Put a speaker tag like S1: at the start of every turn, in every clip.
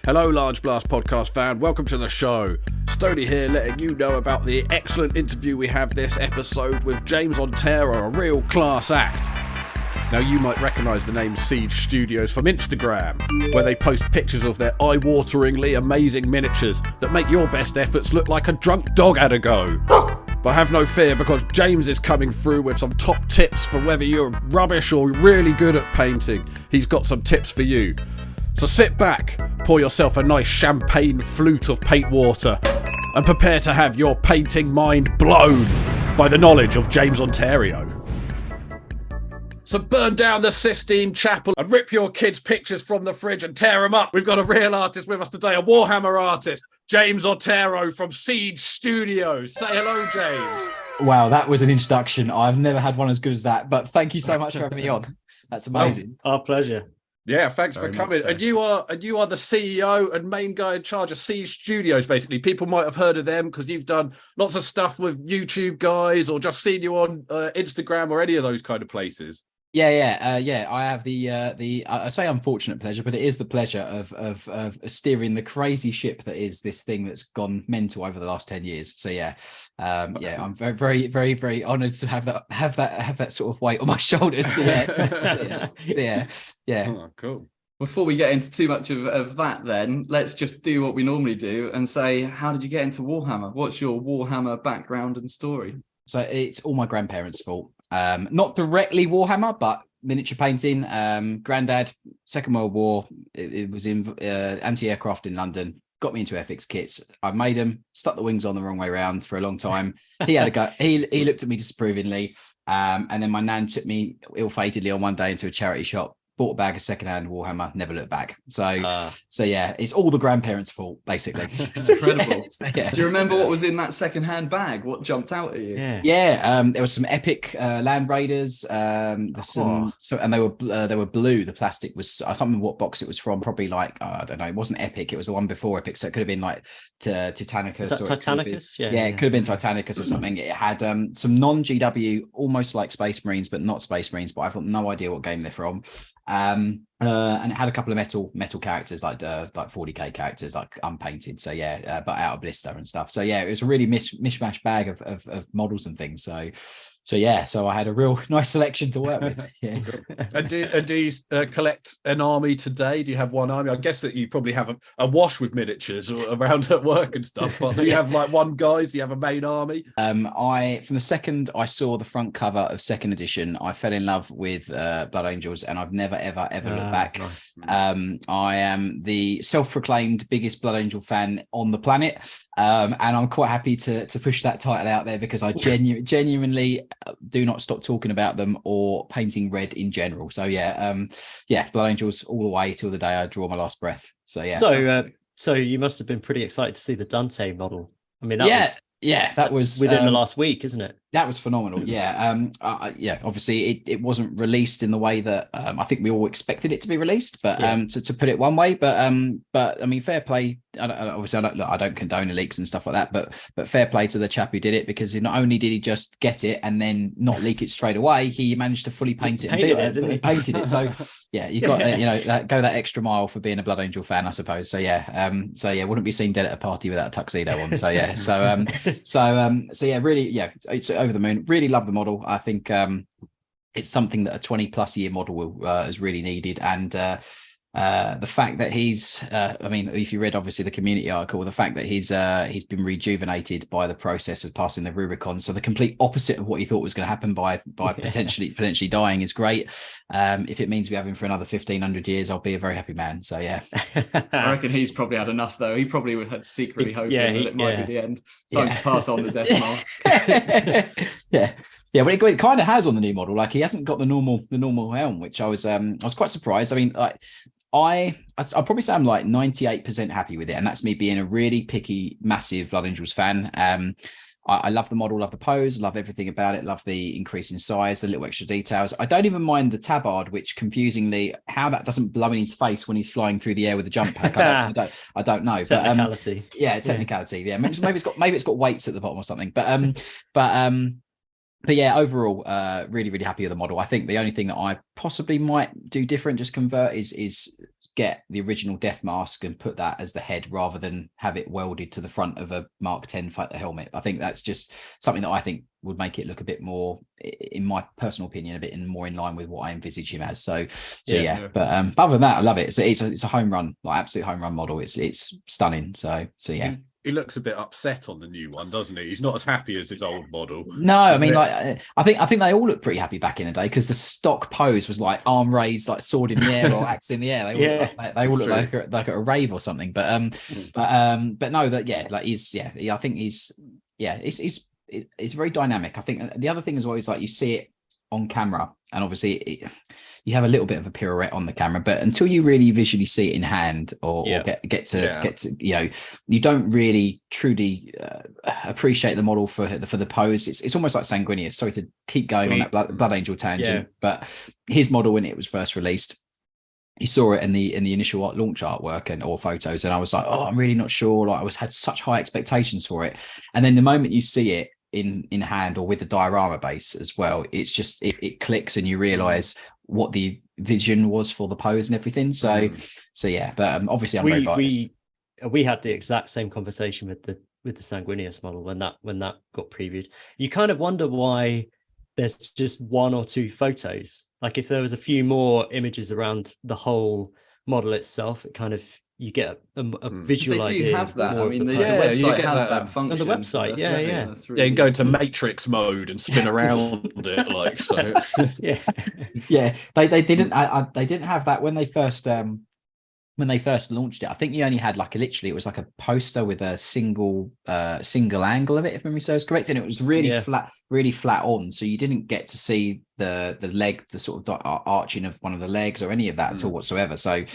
S1: Hello, Large Blast podcast fan. Welcome to the show. Stoney here, letting you know about the excellent interview we have this episode with James Otero, a real class act. Now, you might recognise the name Siege Studios from Instagram, where they post pictures of their eye-wateringly amazing miniatures that make your best efforts look like a drunk dog had a go. But have no fear, because James is coming through with some top tips for whether you're rubbish or really good at painting. He's got some tips for you. So sit back, pour yourself a nice champagne flute of paint water, and prepare to have your painting mind blown by the knowledge of James Otero. So burn down the Sistine Chapel and rip your kids' pictures from the fridge and tear them up. We've got a real artist with us today, a Warhammer artist, James Otero from Siege Studios. Say hello, James.
S2: Wow, that was an introduction. I've never had one as good as that, but thank you so much for having me on. That's amazing.
S3: Our pleasure.
S1: Yeah, thanks for coming. So. And you are the CEO and main guy in charge of Siege Studios, basically. People might have heard of them because you've done lots of stuff with YouTube guys or just seen you on Instagram or any of those kind of places.
S2: Yeah. I have the I say unfortunate pleasure, but it is the pleasure of steering the crazy ship that is this thing that's gone mental over the last 10 years. So I'm very, very, very honoured to have that sort of weight on my shoulders. Yeah.
S1: Oh, cool.
S4: Before we get into too much of that, then let's just do what we normally do and say, how did you get into Warhammer? What's your Warhammer background and story?
S2: So it's all my grandparents' fault. Not directly Warhammer, but miniature painting. Granddad, Second World War, it was in anti-aircraft in London, got me into FX kits. I made them, stuck the wings on the wrong way around for a long time. He had a go. He looked at me disapprovingly, and then my nan took me ill-fatedly on one day into a charity shop, bought a bag of second-hand Warhammer, never looked back. So yeah, it's all the grandparents' fault, basically.
S4: Incredible. Yeah. Do you remember what was in that second-hand bag? What jumped out at you?
S2: Yeah. There was some epic Land Raiders. And they were blue. The plastic was, I can't remember what box it was from. Probably like I don't know. It wasn't Epic. It was the one before Epic. So it could have been like Titanicus.
S3: Titanicus?
S2: It could have been Titanicus or something. It had some non-GW, almost like Space Marines, but not Space Marines. But I've got no idea what game they're from. And it had a couple of metal characters like 40k characters, like unpainted. So but out of blister and stuff. So it was a really mishmash bag of models and things. So I had a real nice selection to work with. Yeah.
S1: And do you collect an army today? Do you have one army? I guess that you probably have a wash with miniatures around at work and stuff. But do you have like one guy? Do you have a main army?
S2: From the second I saw the front cover of second edition, I fell in love with Blood Angels, and I've never ever looked back.
S3: Nice.
S2: I am the self-proclaimed biggest Blood Angel fan on the planet, and I'm quite happy to push that title out there because I genuinely do not stop talking about them or painting red in general. So Blood Angels all the way till the day I draw my last breath. So
S3: So you must have been pretty excited to see the Dante model. I mean, that was within the last week, isn't it?
S2: That was phenomenal. Obviously it wasn't released in the way that I think we all expected it to be released, but to put it one way, but I mean, fair play. I don't condone leaks and stuff like that, but fair play to the chap who did it, because not only did he just get it and then not leak it straight away, he managed to fully paint it and painted it. So you got go that extra mile for being a Blood Angel fan, I suppose. Wouldn't be seen dead at a party without a tuxedo on. Really, it's over the moon. Really love the model. I think it's something that a 20+ year model has really needed, and the fact that he's if you read obviously the community article, the fact that he's been rejuvenated by the process of passing the Rubicon, so the complete opposite of what he thought was going to happen by potentially dying, is great. If it means we have him for another 1,500 years, I'll be a very happy man. So
S4: I reckon he's probably had enough, though. He probably would have secretly hoping that it might be the end. Time to pass on the death mask.
S2: Well, it kind of has on the new model. Like, he hasn't got the normal helm, which I was quite surprised. I mean, like, I'll probably say I'm like 98% happy with it, and that's me being a really picky, massive Blood Angels fan. I love the model, love the pose, love everything about it, love the increase in size, the little extra details. I don't even mind the tabard, which confusingly, how that doesn't blow in his face when he's flying through the air with the jump pack. I don't know.
S3: Technicality.
S2: Technicality. Yeah, maybe it's got weights at the bottom or something. But overall, really, really happy with the model. I think the only thing that I possibly might do different, just convert, is get the original death mask and put that as the head rather than have it welded to the front of a Mark 10 fighter helmet. I think that's just something that I think would make it look a bit more, in my personal opinion, a bit more in line with what I envisage him as. So yeah. But other than that, I love it. So it's a home run, like absolute home run model. It's stunning. So yeah.
S1: He looks a bit upset on the new one, doesn't he? He's not as happy as his old model.
S2: No, I mean, like I think they all look pretty happy back in the day, because the stock pose was like arm raised, like sword in the air or axe in the air. They all look like at a rave or something. But no, that like I think it's very dynamic. I think the other thing as well is like you see it on camera, and obviously you have a little bit of a pirouette on the camera, but until you really visually see it in hand or get to you don't really truly appreciate the model for the pose. It's almost like Sanguinius. Sorry to keep going on that Blood Angel tangent, but his model, when it was first released, you saw it in the initial launch artwork or photos, and I was like, I'm really not sure. Like had such high expectations for it, and then the moment you see it in hand or with the diorama base as well, it's just it clicks, and you realize what the vision was for the pose and everything. So yeah, but obviously I'm very biased.
S3: We had the exact same conversation with the Sanguinius model when that got previewed. You kind of wonder why there's just one or two photos. Like if there was a few more images around the whole model itself, it kind of, you get a visual idea.
S4: They do have that. I mean, the website has that function.
S3: On the website, yeah.
S1: You go into Matrix mode and spin around it, like so.
S2: Yeah. They didn't have that when they first launched it. I think you only had it was like a poster with a single angle of it, if memory serves correct, and it was really flat on, so you didn't get to see the leg, the sort of arching of one of the legs or any of that at all whatsoever. So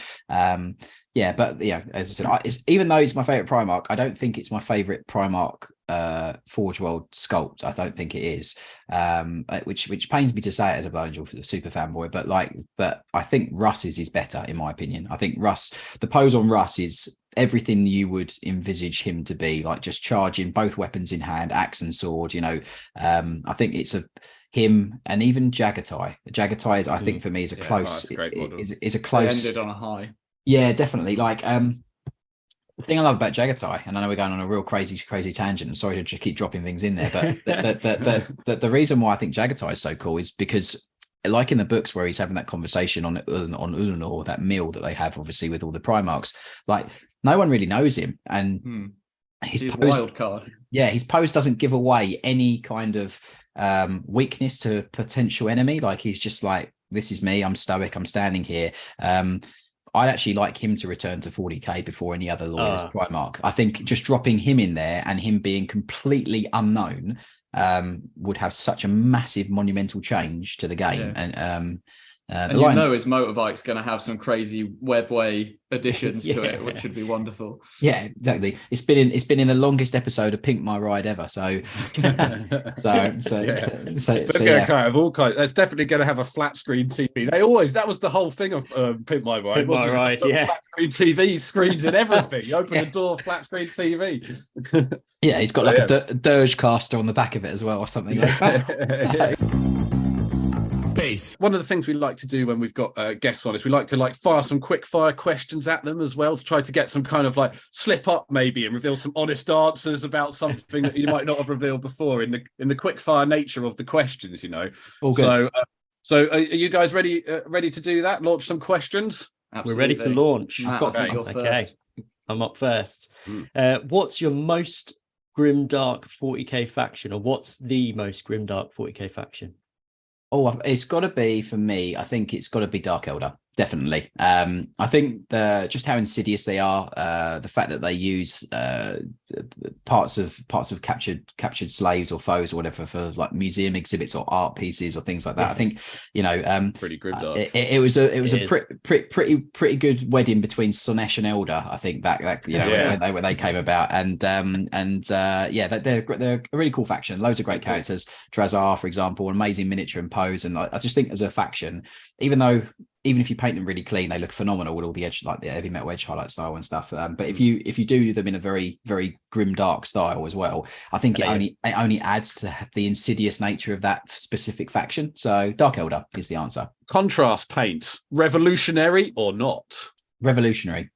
S2: but as I said, even though it's my favorite Primarch, I don't think it's my favorite Primarch Forge World sculpt. I don't think it is, which pains me to say it as a Blood Angel super fanboy, but I think Russ's is better in my opinion. I think the pose on Russ is everything you would envisage him to be, like just charging both weapons in hand, axe and sword. I think it's him, and even Jagatai. Jagatai is, I think, for me, is a close. Is a close.
S4: They ended on a high. Yeah,
S2: definitely. Like the thing I love about Jagatai, and I know we're going on a real crazy tangent. I'm sorry to just keep dropping things in there, but the reason why I think Jagatai is so cool is because, like in the books where he's having that conversation on Ullanor, that meal that they have, obviously with all the Primarchs, like no one really knows him, and his pose,
S4: wild card.
S2: Yeah, his pose doesn't give away any kind of weakness to a potential enemy. Like he's just like, this is me. I'm stoic. I'm standing here. I'd actually like him to return to 40k before any other Loyalist Primarch. I think just dropping him in there and him being completely unknown would have such a massive monumental change to the game. And
S4: his motorbike's going to have some crazy webway additions to it, which would be wonderful.
S2: Yeah, exactly. It's been in the longest episode of Pink My Ride ever. So kind
S1: of all kinds. That's definitely going to have a flat screen TV. That was the whole thing of Pink My Ride. Flat screen TV screens and everything. You open the door, flat screen TV.
S2: Yeah, he's got like a Dirge caster on the back of it as well, or something like that.
S1: One of the things we like to do when we've got guests on is we like to fire some quick fire questions at them as well, to try to get some kind of slip up maybe and reveal some honest answers about something that you might not have revealed before in the quick fire nature of the questions.
S2: All good.
S1: So are you guys ready to do that? Launch some questions.
S3: Absolutely. We're ready to launch.
S4: Okay.
S3: I'm up first. What's your most grimdark 40k faction, or what's the most grimdark 40k faction?
S2: Oh, it's got to be, for me, I think it's got to be Dark Elder, definitely. I think just how insidious they are, the fact that they use parts of captured slaves or foes or whatever for museum exhibits or art pieces or things like that. I think
S1: pretty grimdark.
S2: It was a pretty good wedding between Slaanesh and Elder. I think that when they came about, and they're a really cool faction. Loads of great characters. Drazar, for example, an amazing miniature and pose, and I just think as a faction, even if you paint them really clean, they look phenomenal with all the edge, like the heavy metal edge highlight style and stuff. But if you do them in a very, very grim dark style as well, I think it only adds to the insidious nature of that specific faction. So Dark Elder is the answer.
S1: Contrast paints, revolutionary or not?
S2: Revolutionary.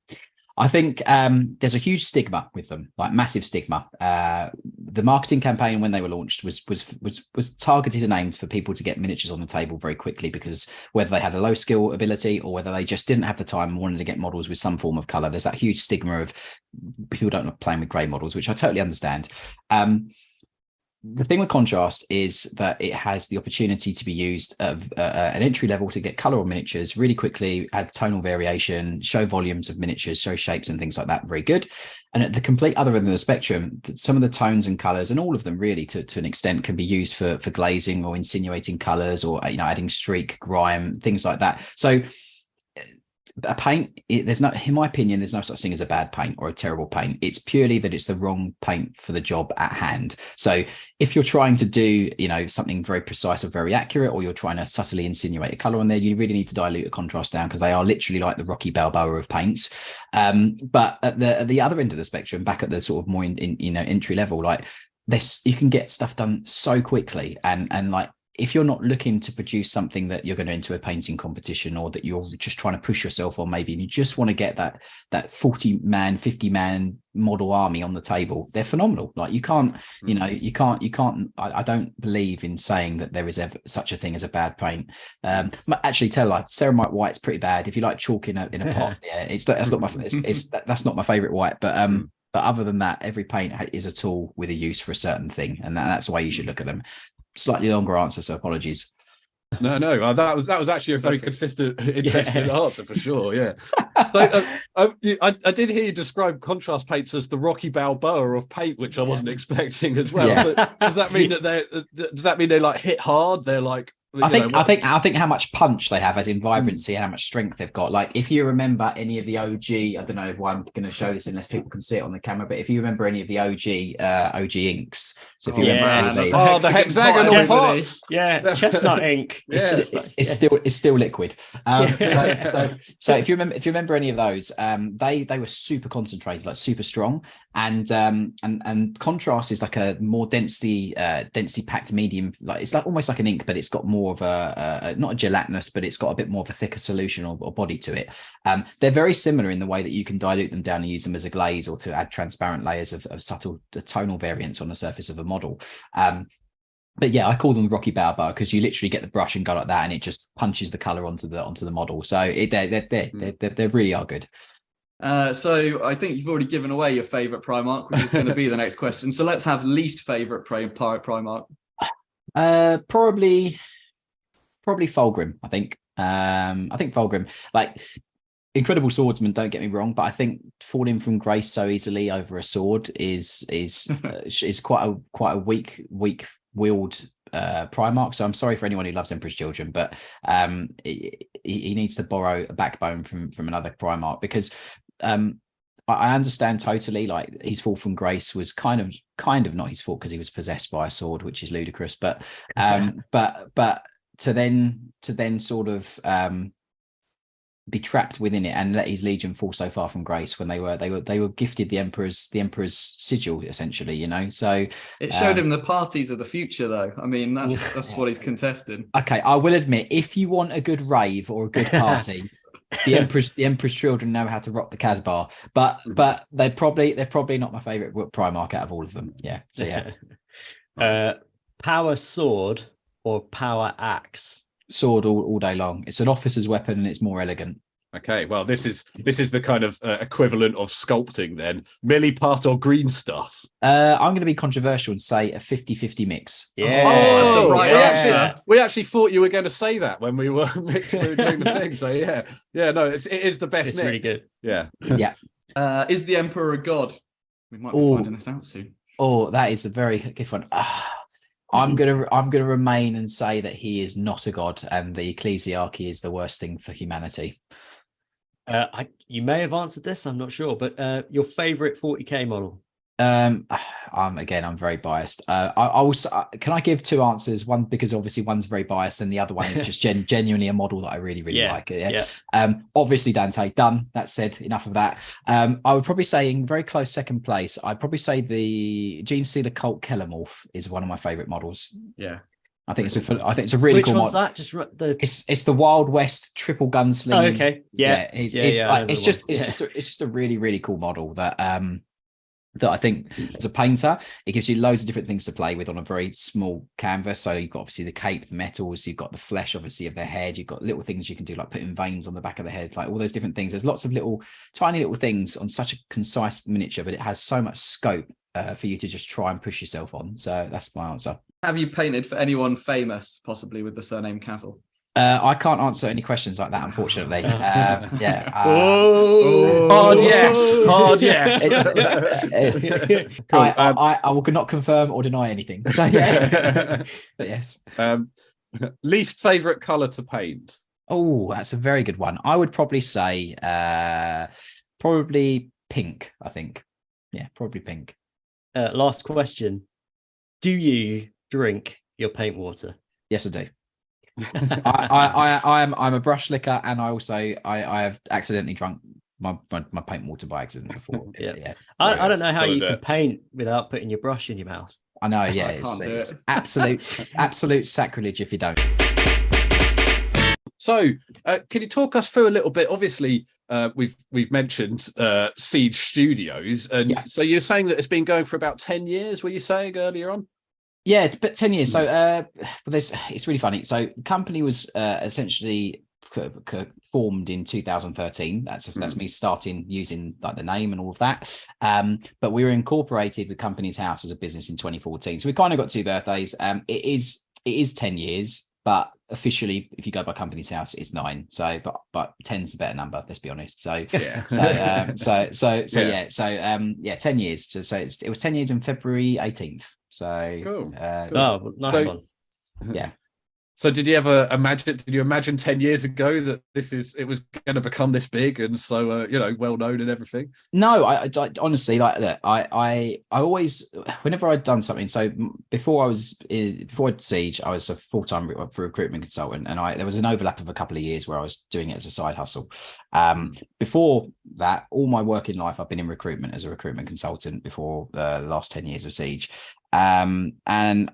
S2: I think there's a huge stigma with them, like massive stigma. The marketing campaign when they were launched was targeted and aimed for people to get miniatures on the table very quickly, because whether they had a low skill ability or whether they just didn't have the time and wanted to get models with some form of color, there's that huge stigma of people don't like playing with gray models, which I totally understand. The thing with Contrast is that it has the opportunity to be used at an entry level to get color on miniatures really quickly, add tonal variation, show volumes of miniatures, show shapes and things like that. Very good. And at the complete other end of the spectrum, some of the tones and colors, and all of them really to an extent, can be used for glazing or insinuating colors, or adding streak, grime, things like that. So a paint, there's no, in my opinion, there's no such thing as a bad paint or a terrible paint. It's purely that it's the wrong paint for the job at hand. So if you're trying to do, something very precise or very accurate, or you're trying to subtly insinuate a color on there, you really need to dilute a contrast down, because they are literally like the Rocky Balboa of paints. But at the other end of the spectrum, back at the sort of more entry level, like this, you can get stuff done so quickly, and like, if you're not looking to produce something that you're going to enter a painting competition, or that you're just trying to push yourself on, maybe, and you just want to get that 40-man, 50-man model army on the table, they're phenomenal. Like you can't. I don't believe in saying that there is ever such a thing as a bad paint. Actually, tell like ceramite white's pretty bad. If you like chalk in a pot, yeah, that's not my favorite white, but other than that, every paint is a tool with a use for a certain thing, and that's the way you should look at them. Slightly longer answer, so apologies.
S1: No, that was actually a very consistent, interesting answer for sure. Yeah. So, I did hear you describe contrast paints as the Rocky Balboa of paint, which I wasn't expecting as well. Yeah. So does that mean they like hit hard? They're like, I
S2: think how much punch they have, as in vibrancy, and how much strength they've got. Like if you remember any of the OG, I don't know why I'm going to show this unless people can see it on the camera, but if you remember any of the OG inks, so if you remember
S1: the hexagonal parts,
S3: chestnut ink,
S2: it's still liquid. So if you remember any of those, they were super concentrated, like super strong, and contrast is like a more densely packed medium, like it's like almost like an ink, but it's got more of a not a gelatinous, but it's got a bit more of a thicker solution or body to it. They're very similar in the way that you can dilute them down and use them as a glaze, or to add transparent layers of subtle tonal variants on the surface of a model. But yeah, I call them Rocky Balboa because you literally get the brush and go like that, and it just punches the color onto the model. So they really are good.
S4: So I think you've already given away your favorite Primarch, which is going to be the next question. So let's have least favorite Primarch.
S2: Probably Fulgrim. I think Fulgrim, like incredible swordsman, don't get me wrong, but I think falling from grace so easily over a sword is quite a weak willed Primarch. So I'm sorry for anyone who loves Emperor's Children, but he needs to borrow a backbone from another Primarch, because I understand totally, like his fall from grace was kind of not his fault because he was possessed by a sword, which is ludicrous, but to then sort of be trapped within it and let his legion fall so far from grace when they were gifted the emperor's sigil, essentially, so
S4: it showed him the parties of the future, though. I mean, that's what he's contested.
S2: Okay, I will admit, if you want a good rave or a good party, the emperor's children know how to rock the Casbah, but they're probably not my favorite Primarch out of all of them. Yeah, so yeah.
S3: Power sword or power axe?
S2: Sword all day long. It's an officer's weapon and it's more elegant.
S1: Okay, well, this is the kind of equivalent of sculpting then. Melee part or green stuff?
S2: I'm going to be controversial and say a 50-50 mix.
S3: Yeah,
S4: that's the right answer.
S1: We actually thought you were going to say that when we were doing the thing. So yeah, no, it is the best. It's mix.
S3: Really good.
S1: Yeah.
S4: Is the Emperor a god? We might be finding this out soon.
S2: Oh, that is a very good one. I'm gonna remain and say that he is not a god, and the ecclesiarchy is the worst thing for humanity.
S3: You may have answered this, I'm not sure, but your favorite 40k model?
S2: I'm very biased. I was. Can I give two answers? One, because obviously one's very biased, and the other one is just genuinely a model that I really like. Obviously Dante. Done. That said, enough of that. I would probably say in very close second place, I'd probably say the Gene Stealer Cult Kellermorph is one of my favorite models.
S4: Yeah.
S2: I think it's a really
S3: Which
S2: cool
S3: one's
S2: mod.
S3: that? Just the.
S2: It's the Wild West triple gunsling.
S3: Oh, okay. Yeah.
S2: It's just a really, really cool model that I think as a painter, it gives you loads of different things to play with on a very small canvas. So you've got obviously the cape, the metals, you've got the flesh, obviously, of their head. You've got little things you can do, like putting veins on the back of the head, like all those different things. There's lots of tiny little things on such a concise miniature, but it has so much scope for you to just try and push yourself on. So that's my answer.
S4: Have you painted for anyone famous, possibly with the surname Cavill?
S2: I can't answer any questions like that, unfortunately.
S1: Hard yes.
S2: Cool. I will not confirm or deny anything. So yeah, but yes.
S1: Least favorite color to paint?
S2: Oh, that's a very good one. I would probably say probably pink. I think, yeah, probably pink.
S3: Last question: do you drink your paint water?
S2: Yes, I do. I'm a brush licker, and I have accidentally drunk my paint water by accident before.
S3: Yeah. I don't know how you can paint without putting your brush in your mouth.
S2: I know, yeah, it's absolute sacrilege if you don't.
S1: So, can you talk us through a little bit? Obviously, we've mentioned Siege Studios, and so you're saying that it's been going for about 10 years. Were you saying earlier on?
S2: Yeah, it's about 10 years. So it's really funny. So the company was essentially formed in 2013. That's me starting using like the name and all of that. But we were incorporated with Companies House as a business in 2014. So we kind of got two birthdays. It is 10 years, but officially, if you go by Companies House, it's 9. So but 10's a better number, let's be honest. So 10 years. So it was 10 years on February 18th. So
S1: cool.
S3: Oh, nice one.
S2: Yeah.
S1: So did you imagine 10 years ago that it was going to become this big and so well known and everything?
S2: No, I honestly, like, look, I always, whenever I'd done something, so before I'd Siege, I was a full-time recruitment consultant, and there was an overlap of a couple of years where I was doing it as a side hustle. Before that, all my working life, I've been in recruitment as a recruitment consultant before the last 10 years of Siege. And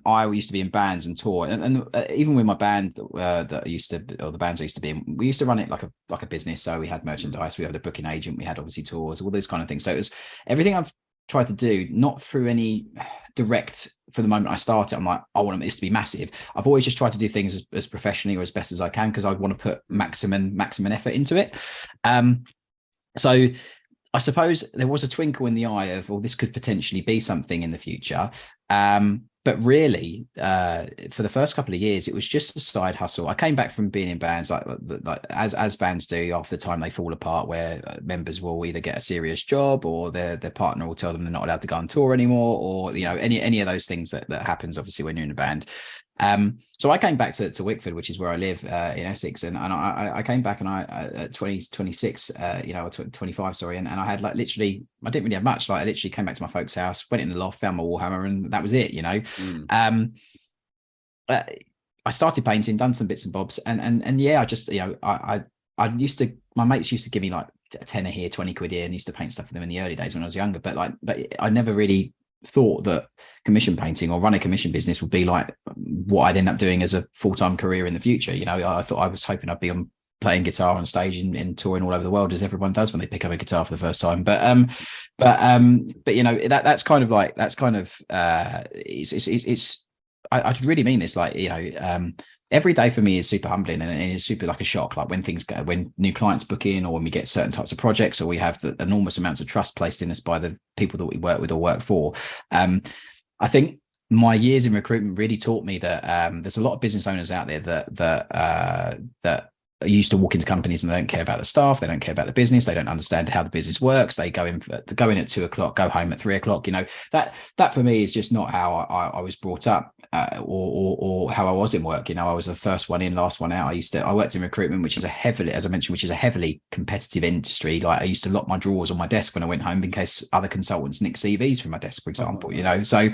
S2: I used to be in bands and tour, and even with my band that I used to, or the bands I used to be in, we used to run it like a business. So we had merchandise, we had a booking agent, we had obviously tours, all those kind of things. So it was everything I've tried to do, not through any direct. For the moment I started, I'm like, I want this to be massive. I've always just tried to do things as professionally or as best as I can, because I want to put maximum effort into it. So I suppose there was a twinkle in the eye of, well, this could potentially be something in the future. But really, for the first couple of years, it was just a side hustle. I came back from being in bands, like as bands do after the time they fall apart, where members will either get a serious job or their partner will tell them they're not allowed to go on tour anymore, or any of those things that happens obviously when you're in a band. So I came back to Wickford, which is where I live in Essex, and I came back, and I at 26, 25, sorry, and I had like literally, I didn't really have much. Like I literally came back to my folks' house, went in the loft, found my Warhammer, and that was it. I started painting, done some bits and bobs, and yeah, I just I used to, my mates used to give me like a tenner here, 20 quid here, and used to paint stuff for them in the early days when I was younger. But I never really thought that commission painting or run a commission business would be like what I'd end up doing as a full-time career in the future. I was hoping I'd be playing guitar on stage and touring all over the world, as everyone does when they pick up a guitar for the first time. But that's kind of I really mean this, every day for me is super humbling, and it's super like a shock. Like when new clients book in, or when we get certain types of projects, or we have the enormous amounts of trust placed in us by the people that we work with or work for. I think my years in recruitment really taught me that there's a lot of business owners out there that are used to walk into companies and they don't care about the staff, they don't care about the business, they don't understand how the business works. They go in at 2:00, go home at 3:00. That for me is just not how I was brought up, or how I was in work. I was the first one in, last one out. I worked in recruitment, which is a heavily competitive industry. Like I used to lock my drawers on my desk when I went home in case other consultants nicked CVs from my desk, for example. So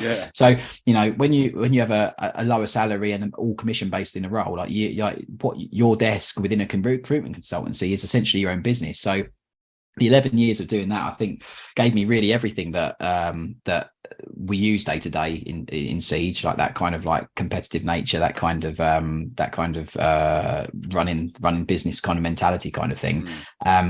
S2: when you have a lower salary and all commission based in a role, what your desk within a recruitment consultancy is essentially your own business. So the 11 years of doing that, I think, gave me really everything that that we use day to day in Siege, like that kind of like competitive nature, that kind of running business kind of mentality kind of thing.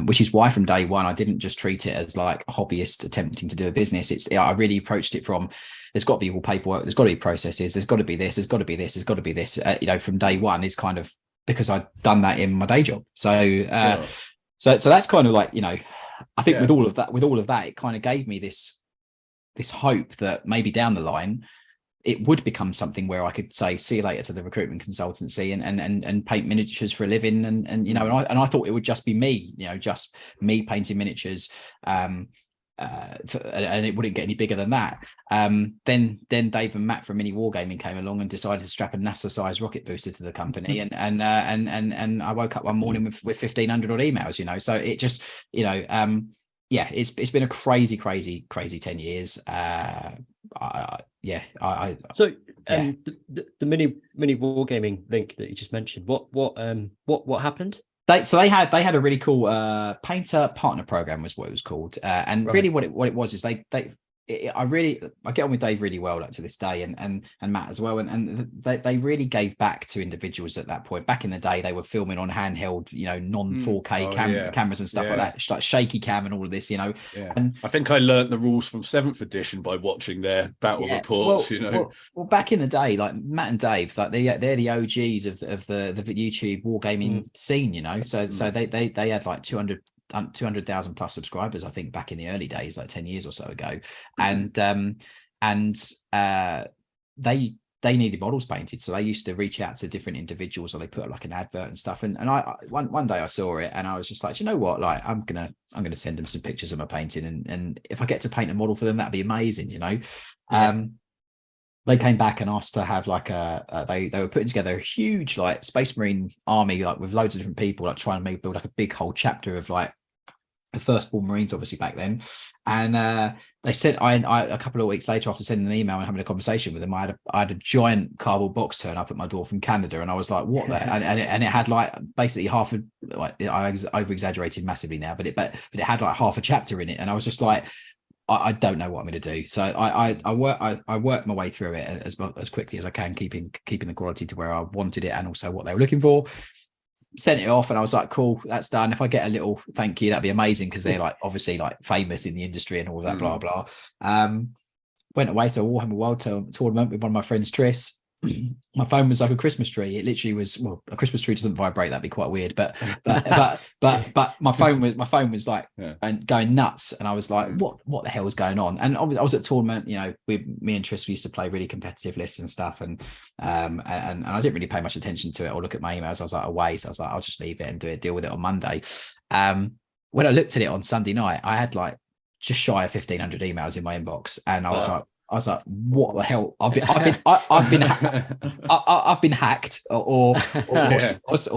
S2: Which is why from day one I didn't just treat it as like a hobbyist attempting to do a business. I really approached it from, there's got to be all paperwork, there's got to be processes, there's got to be this, there's got to be this, there's got to be this. From day one is kind of because I'd done that in my day job. So that's kind of like, I think with all of that, it kind of gave me this hope that maybe down the line it would become something where I could say, see you later to the recruitment consultancy and paint miniatures for a living. And I thought it would just be me, just me painting miniatures. And it wouldn't get any bigger than that. Then Dave and Matt from Mini Wargaming came along and decided to strap a NASA-sized rocket booster to the company, and I woke up one morning with 1,500 odd emails. So it just, it's been a crazy 10 years.
S3: The mini Wargaming link that you just mentioned, what happened?
S2: They had a really cool painter partner program was what it was called, and right. Really what it was is I get on with Dave really well, like to this day, and Matt as well, and they really gave back to individuals at that point. Back in the day, they were filming on handheld, non 4K cameras and stuff like that, like shaky cam and all of this, And
S1: I think I learned the rules from 7th edition by watching their battle reports.
S2: Well, back in the day, like Matt and Dave, like they're the OGs of the YouTube wargaming scene, So they had like 200,000 plus subscribers, I think, back in the early days, like 10 years or so ago. And they needed models painted, so they used to reach out to different individuals, or they put like an advert and stuff. And I one day I saw it, and I was just like, you know what, like I'm gonna send them some pictures of my painting, and if I get to paint a model for them, that'd be amazing. They came back and asked to have like they were putting together a huge like Space Marine army, like with loads of different people, like trying to build like a big whole chapter of like the firstborn Marines, obviously back then. And they said, I a couple of weeks later, after sending an email and having a conversation with them, I had a giant cardboard box turn up at my door from Canada, and I was like, what the and it had like basically half of, like, I over exaggerated massively now, but it had like half a chapter in it, and I was just like, I don't know what I'm going to do. So I work my way through it as quickly as I can, keeping the quality to where I wanted it and also what they were looking for. Sent it off, and I was like, cool, that's done. If I get a little thank you, that'd be amazing, because they're like obviously like famous in the industry and all of that, blah blah. Went away to a Warhammer World tournament with one of my friends, Tris. My phone was like a Christmas tree. It literally was, well, a Christmas tree doesn't vibrate, that'd be quite weird, but my phone was like and going nuts, and I was like, what the hell is going on? And I was at a tournament, with me and Tris, we used to play really competitive lists and stuff, and I didn't really pay much attention to it or look at my emails. I was like away, so I was like, I'll just leave it and deal with it on Monday. When I looked at it on Sunday night, I had like just shy of 1,500 emails in my inbox, and I was like, what the hell? I've been hacked, or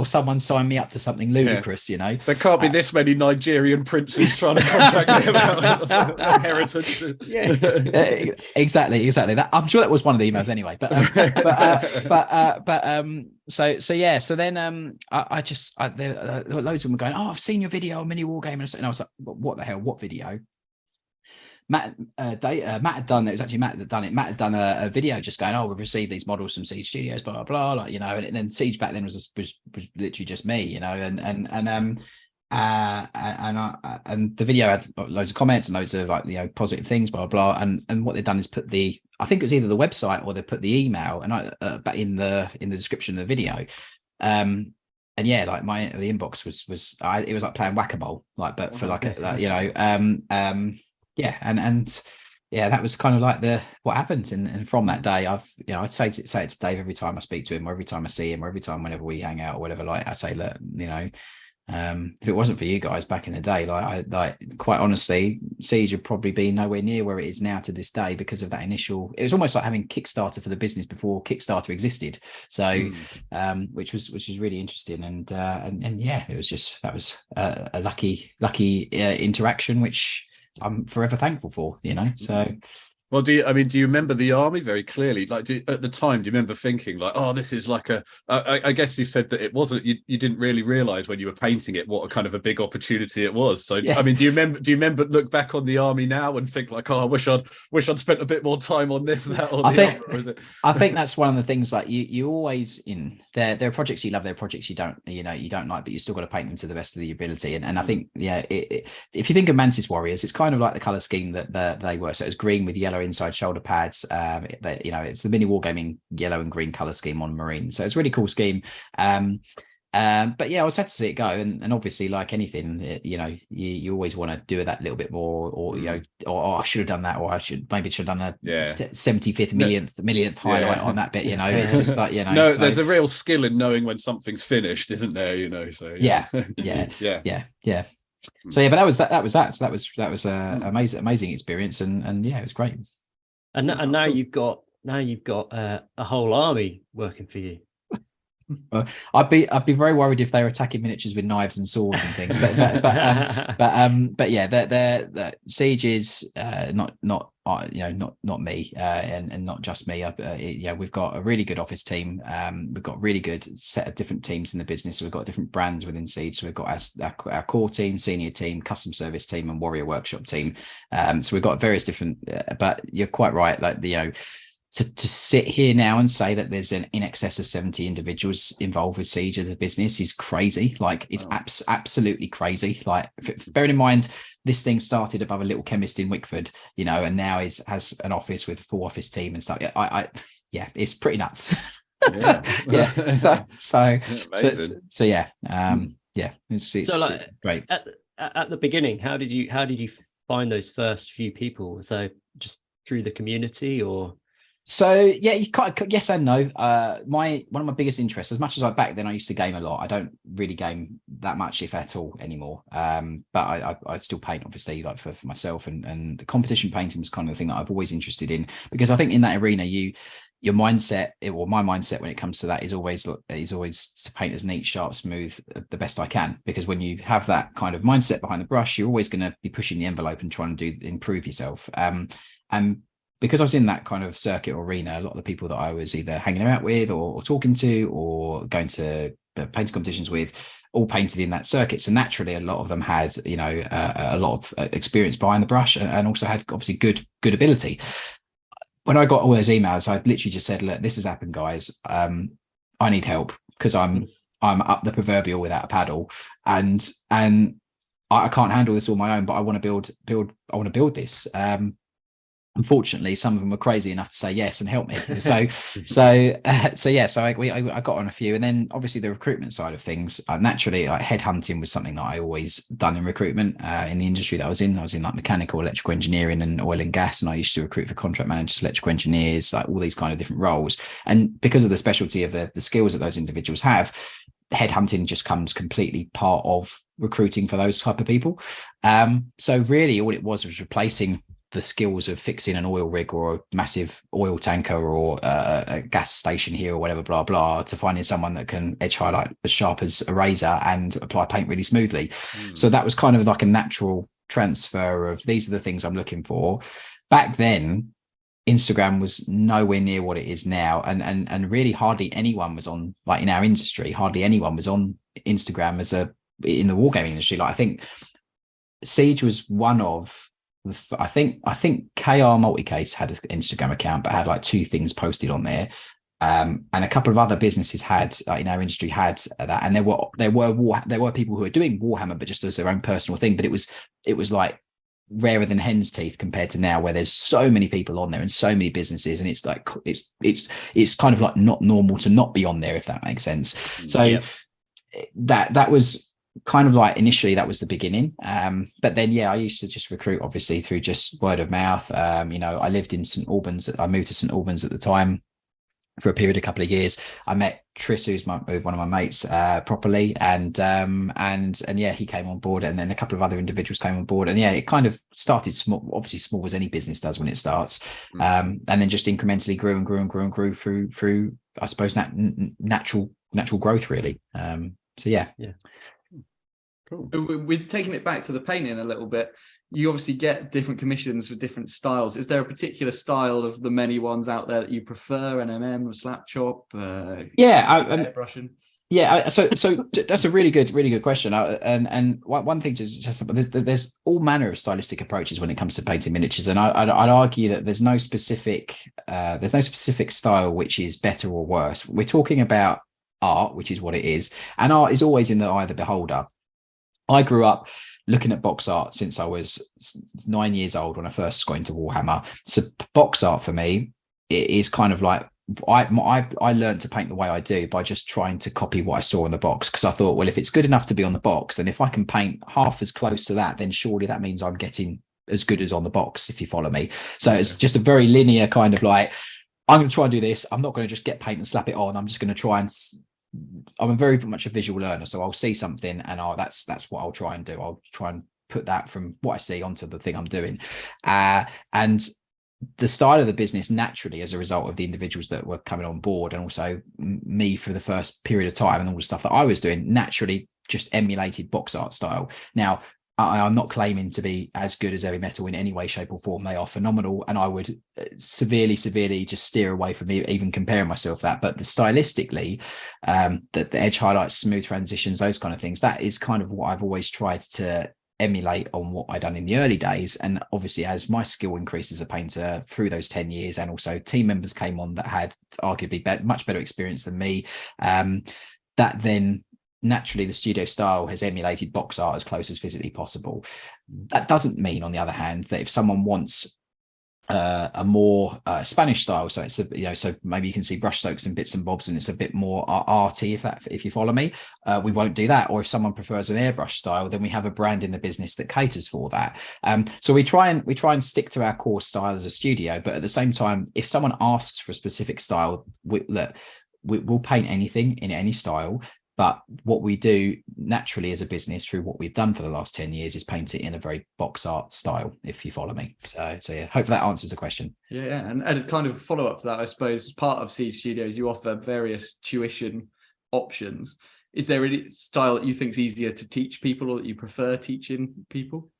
S2: someone signed me up to something ludicrous, There
S1: can't be this many Nigerian princes trying to contact me about inheritance.
S2: Exactly. That, I'm sure that was one of the emails anyway. So then there were loads of them going, I've seen your video on Mini Wargaming, and I was like, what the hell? What video? Matt had done it. It was actually Matt that done it. Matt had done a video just going, we've received these models from Siege Studios, blah blah blah, and then Siege back then was literally just me, and the video had loads of comments and loads of positive things, blah blah, and what they've done is put I think it was either the website or they put the email and in the description of the video. And yeah, like the inbox was it was like playing whack-a-mole, like, but for like that was kind of like what happened, and from that day I'd say it to Dave every time I speak to him, or every time I see him, or every time whenever we hang out or whatever, like I say, look, if it wasn't for you guys back in the day, quite honestly, Siege would probably be nowhere near where it is now to this day, because of that initial, it was almost like having Kickstarter for the business before Kickstarter existed, so which was really interesting, and yeah, it was just, that was a lucky interaction, which I'm forever thankful for, So
S1: Well, do you remember the army very clearly? Like, at the time, do you remember thinking like, oh, this is like I guess you said that it wasn't, you didn't really realize when you were painting it what a kind of a big opportunity it was. So,
S2: Yeah.
S1: I mean, do you remember look back on the army now and think like, oh, I wish I'd spent a bit more time on this, that, or the other? Or is it...
S2: I think that's one of the things, like you always, there are projects you love, there are projects you don't like, but you still got to paint them to the best of your ability. And I think, if you think of Mantis Warriors, it's kind of like the color scheme that they were. So it's green with yellow inside shoulder pads. It's the mini wargaming yellow and green color scheme on Marine. So it's a really cool scheme. But yeah, I was sad to see it go, and obviously, like anything, you always want to do that little bit more, or or I should have done that, or I should have done a 75th millionth highlight on that bit. It's just like
S1: no, so, there's a real skill in knowing when something's finished, isn't there? So
S2: yeah. So yeah, but that was that. So that was a amazing experience, and yeah, it was great.
S3: And now you've got a whole army working for you.
S2: I'd be very worried if they were attacking miniatures with knives and swords and things. But yeah, the Siege is not me, and not just me. We've got a really good office team. We've got a really good set of different teams in the business. We've got different brands within Siege. So we've got our core team, senior team, custom service team, and warrior workshop team. So we've got various different. But you're quite right. Like to sit here now and say that there's in excess of 70 individuals involved with Siege as a business is crazy. Like, it's absolutely crazy. Like, bearing in mind, this thing started above a little chemist in Wickford, and now has an office with a full office team and stuff. Yeah, it's pretty nuts. Yeah. So yeah. It's
S3: like,
S2: great.
S3: At the beginning, how did you find those first few people? Was that just through the community, or?
S2: So yeah, you can't, yes and no. One of my biggest interests, as much as back then I used to game a lot, I don't really game that much, if at all, anymore. But I still paint, obviously, like for myself, and the competition painting was kind of the thing that I've always interested in, because I think in that arena, your mindset, or my mindset when it comes to that, is always to paint as neat, sharp, smooth, the best I can. Because when you have that kind of mindset behind the brush, you're always going to be pushing the envelope and trying to improve yourself. And because I was in that kind of circuit or arena, a lot of the people that I was either hanging out with or talking to or going to painting competitions with all painted in that circuit. So naturally, a lot of them had, a lot of experience behind the brush, and also had obviously good ability. When I got all those emails, I literally just said, look, this has happened, guys. I need help, because I'm up the proverbial without a paddle, and I can't handle this on my own, but I want to build this. Unfortunately, some of them were crazy enough to say yes and help me. So I got on a few, and then obviously the recruitment side of things. Naturally, like, headhunting was something that I always done in recruitment. In the industry that I was in like mechanical, electrical engineering, and oil and gas, and I used to recruit for contract managers, electrical engineers, like all these kind of different roles. And because of the specialty of the skills that those individuals have, headhunting just comes completely part of recruiting for those type of people. So really, all it was replacing the skills of fixing an oil rig or a massive oil tanker or a gas station here or whatever, blah, blah, to finding someone that can edge highlight as sharp as a razor and apply paint really smoothly. So that was kind of like a natural transfer of, these are the things I'm looking for. Back then, Instagram was nowhere near what it is now. And really hardly anyone was on, like in our industry, hardly anyone was on Instagram in the wargaming industry. Like, I think Siege was one of, I think KR40K had an Instagram account, but had like 2 things posted on there, and a couple of other businesses had, in our industry, had that. And there were people who were doing Warhammer, but just as their own personal thing. But it was like rarer than hen's teeth compared to now, where there's so many people on there and so many businesses, and it's like it's kind of like not normal to not be on there, if that makes sense. So that was kind of like, initially that was the beginning, but then I used to just recruit, obviously, through just word of mouth. I lived in St Albans. I moved to St Albans at the time for a period, a couple of years. I met Tris, who's one of my mates, properly, and he came on board, and then a couple of other individuals came on board, and it kind of started small, obviously small as any business does when it starts, and then just incrementally grew through I suppose natural growth, really.
S1: Cool.
S4: With taking it back to the painting a little bit, you obviously get different commissions for different styles. Is there a particular style of the many ones out there that you prefer? NMM or slap chop? Airbrushing?
S2: Yeah, so that's a really good question. And one thing to just there's all manner of stylistic approaches when it comes to painting miniatures, and I'd argue that there's no specific style which is better or worse. We're talking about art, which is what it is, and art is always in the eye of the beholder. I grew up looking at box art since I was 9 years old when I first got into Warhammer. So box art for me, it is kind of like I learned to paint the way I do by just trying to copy what I saw on the box, because I thought, well, if it's good enough to be on the box, then if I can paint half as close to that, then surely that means I'm getting as good as on the box, if you follow me. So it's just a very linear kind of like, I'm going to try and do this. I'm not going to just get paint and slap it on. I'm just going to try and I'm very much a visual learner, so I'll see something and that's what I'll try and do. I'll try and put that from what I see onto the thing I'm doing. And the style of the business naturally, as a result of the individuals that were coming on board, and also me for the first period of time and all the stuff that I was doing, naturally just emulated box art style. Now, I'm not claiming to be as good as Heavy Metal in any way, shape or form. They are phenomenal, and I would severely just steer away from even comparing myself that. But stylistically, the edge highlights, smooth transitions, those kind of things, that is kind of what I've always tried to emulate on what I done in the early days. And obviously, as my skill increased as a painter through those 10 years, and also team members came on that had arguably much better experience than me, that then naturally the studio style has emulated box art as close as physically possible. That doesn't mean, on the other hand, that if someone wants a more Spanish style, so it's so maybe you can see brush strokes and bits and bobs and it's a bit more arty, if you follow me, we won't do that. Or if someone prefers an airbrush style, then we have a brand in the business that caters for that. So we try and stick to our core style as a studio, but at the same time, if someone asks for a specific style, we'll paint anything in any style. But what we do naturally as a business, through what we've done for the last 10 years, is paint it in a very box art style, if you follow me. So yeah, hopefully that answers the question.
S4: Yeah. And kind of follow up to that, I suppose, part of Siege Studios, you offer various tuition options. Is there any style that you think is easier to teach people, or that you prefer teaching people?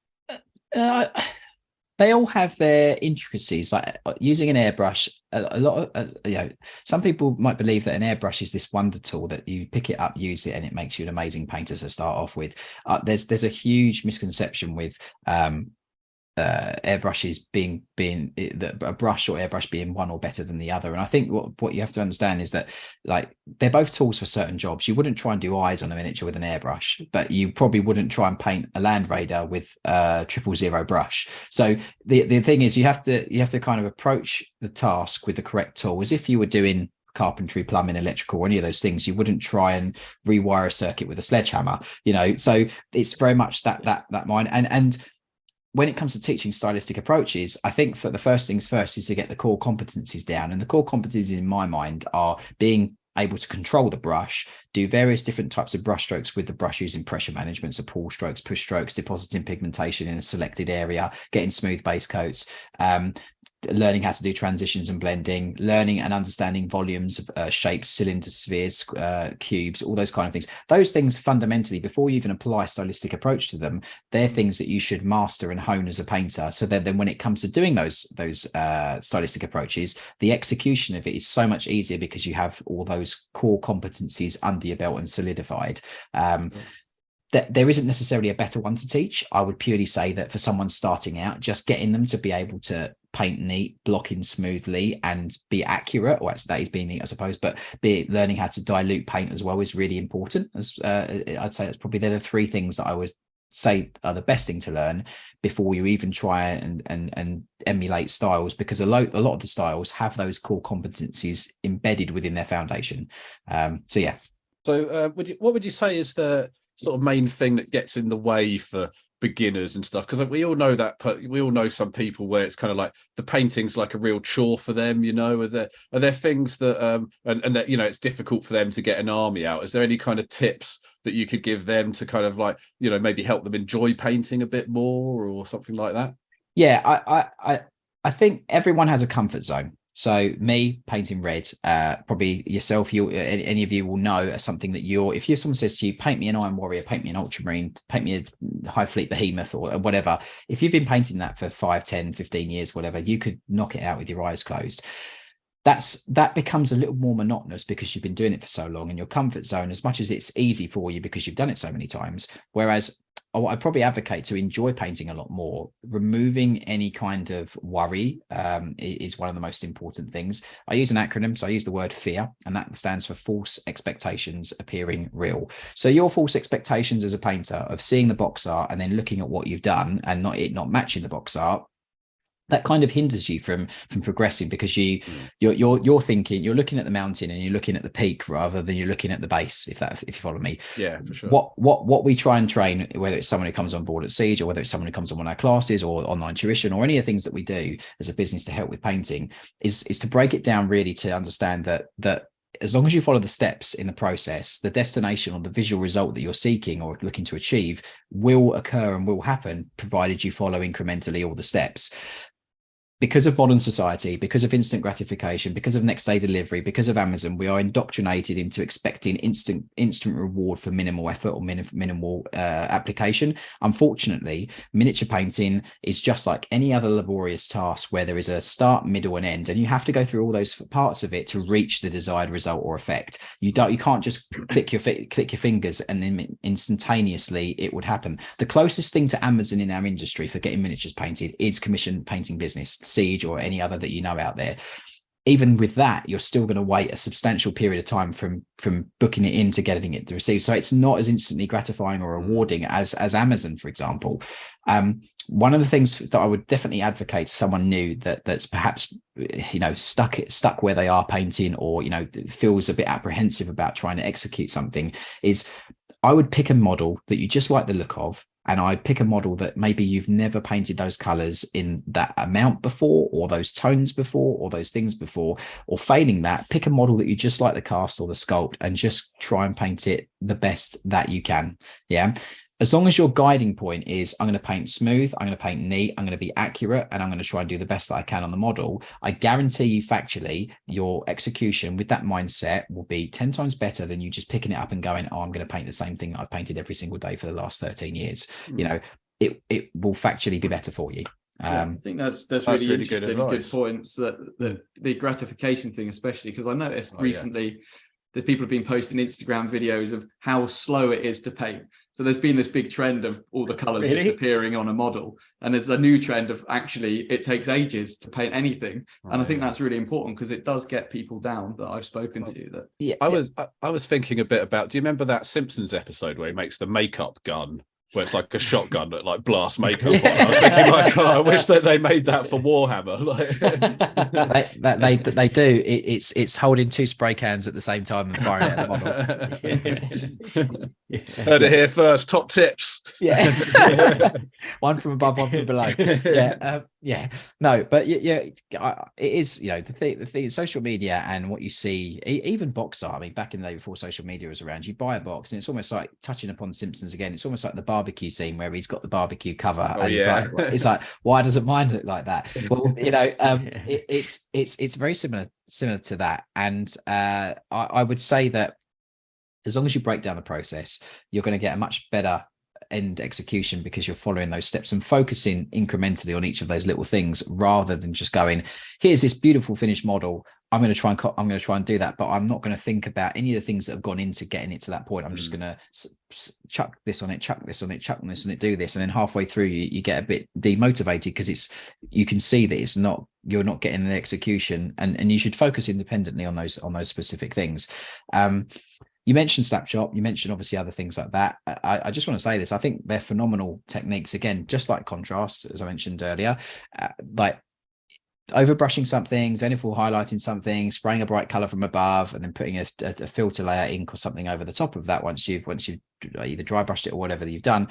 S2: They all have their intricacies. Like using an airbrush, a lot of some people might believe that an airbrush is this wonder tool that you pick it up, use it, and it makes you an amazing painter to start off with. There's a huge misconception with airbrushes being a brush or airbrush being one or better than the other. And I think what you have to understand is that, like, they're both tools for certain jobs. You wouldn't try and do eyes on a miniature with an airbrush, but you probably wouldn't try and paint a Land Raider with a 000 brush. So the thing is, you have to kind of approach the task with the correct tool, as if you were doing carpentry, plumbing, electrical, or any of those things. You wouldn't try and rewire a circuit with a sledgehammer, so it's very much that mind. And when it comes to teaching stylistic approaches, I think for the first things first is to get the core competencies down. And the core competencies in my mind are being able to control the brush, do various different types of brush strokes with the brush, using pressure management, so pull strokes, push strokes, depositing pigmentation in a selected area, getting smooth base coats, learning how to do transitions and blending, learning and understanding volumes of shapes, cylinders, spheres, cubes, all those kind of things. Those things fundamentally, before you even apply a stylistic approach to them, they're things that you should master and hone as a painter. So then when it comes to doing those stylistic approaches, the execution of it is so much easier because you have all those core competencies under your belt and solidified. That there isn't necessarily a better one to teach. I would purely say that for someone starting out, just getting them to be able to paint neat, blocking smoothly, and be accurate, or that is being neat, I suppose, but learning how to dilute paint as well is really important. As I'd say that's probably the three things that I would say are the best thing to learn before you even try and emulate styles, because a lot of the styles have those core competencies embedded within their foundation. So yeah.
S1: So what would you say is the sort of main thing that gets in the way for beginners and stuff? Because we all know some people where it's kind of like the painting's like a real chore for them, are there things that and that it's difficult for them to get an army out? Is there any kind of tips that you could give them to kind of like maybe help them enjoy painting a bit more, or something like that?
S2: Yeah, I think everyone has a comfort zone. So me painting red, probably yourself, any of you will know something that if someone says to you, paint me an Iron Warrior, paint me an Ultramarine, paint me a High Fleet Behemoth or whatever. If you've been painting that for 5, 10, 15 years, whatever, you could knock it out with your eyes closed. That becomes a little more monotonous because you've been doing it for so long in your comfort zone, as much as it's easy for you because you've done it so many times. Whereas I probably advocate to enjoy painting a lot more. Removing any kind of worry is one of the most important things. I use an acronym, so I use the word fear, and that stands for false expectations appearing real. So your false expectations as a painter of seeing the box art and then looking at what you've done and not matching the box art, that kind of hinders you from progressing, because you're thinking, you're looking at the mountain and you're looking at the peak rather than you're looking at the base, if you follow me.
S1: Yeah, for sure.
S2: What we try and train, whether it's someone who comes on board at Siege or whether it's someone who comes on one of our classes or online tuition or any of the things that we do as a business to help with painting, is to break it down really to understand that as long as you follow the steps in the process, the destination or the visual result that you're seeking or looking to achieve will occur and will happen, provided you follow incrementally all the steps. Because of modern society, because of instant gratification, because of next day delivery, because of Amazon, we are indoctrinated into expecting instant reward for minimal effort or minimal application. Unfortunately, miniature painting is just like any other laborious task where there is a start, middle, and end, and you have to go through all those parts of it to reach the desired result or effect. You can't just click your fingers and then instantaneously it would happen. The closest thing to Amazon in our industry for getting miniatures painted is commission painting business, Siege or any other that you know out there. Even with that, you're still going to wait a substantial period of time from booking it in to getting it to receive. So it's not as instantly gratifying or rewarding as Amazon, for example. One of the things that I would definitely advocate to someone new that's perhaps stuck where they are painting, or feels a bit apprehensive about trying to execute something, is I would pick a model that you just like the look of. And I'd pick a model that maybe you've never painted those colors in that amount before, or those tones before, or those things before, or failing that, pick a model that you just like the cast or the sculpt and just try and paint it the best that you can. Yeah. As long as your guiding point is, I'm going to paint smooth, I'm going to paint neat, I'm going to be accurate, and I'm going to try and do the best that I can on the model, I guarantee you factually, your execution with that mindset will be 10 times better than you just picking it up and going, oh, I'm going to paint the same thing I've painted every single day for the last 13 years. It will factually be better for you.
S4: I think that's really interesting, good points. That the gratification thing, especially because I noticed recently that people have been posting Instagram videos of how slow it is to paint. So there's been this big trend of all the colors just appearing on a model, and there's a new trend of actually it takes ages to paint anything. And I think that's really important because it does get people down that I've spoken to.
S1: I was thinking a bit about, do you remember that Simpsons episode where he makes the makeup gun, where it's like a shotgun that like blasts makeup on? I was thinking I wish that they made that for Warhammer.
S2: They do. It's holding 2 spray cans at the same time and firing it at the model.
S1: Heard it here first. Top tips.
S2: Yeah. One from above, one from below. No, but it is, the thing, social media and what you see, even box art. I mean, back in the day before social media was around, you buy a box and it's almost like, touching upon Simpsons again, it's almost like the barbecue scene where he's got the barbecue cover it's like, why doesn't mine look like that? Well, it's very similar to that. And I would say that as long as you break down the process, you're going to get a much better end execution because you're following those steps and focusing incrementally on each of those little things, rather than just going, here's this beautiful finished model, I'm going to try and do that, but I'm not going to think about any of the things that have gone into getting it to that point. I'm just going to chuck this on it, chuck this on it, chuck this on it, do this, and then halfway through you get a bit demotivated because you can see that you're not getting the execution, and you should focus independently on those specific things. You mentioned Slapshot, you mentioned obviously other things like that. I just want to say this, I think they're phenomenal techniques, again, just like contrast, as I mentioned earlier, like overbrushing something, zenithal highlighting something, spraying a bright color from above, and then putting a filter layer, ink or something over the top of that once you've either dry brushed it or whatever that you've done.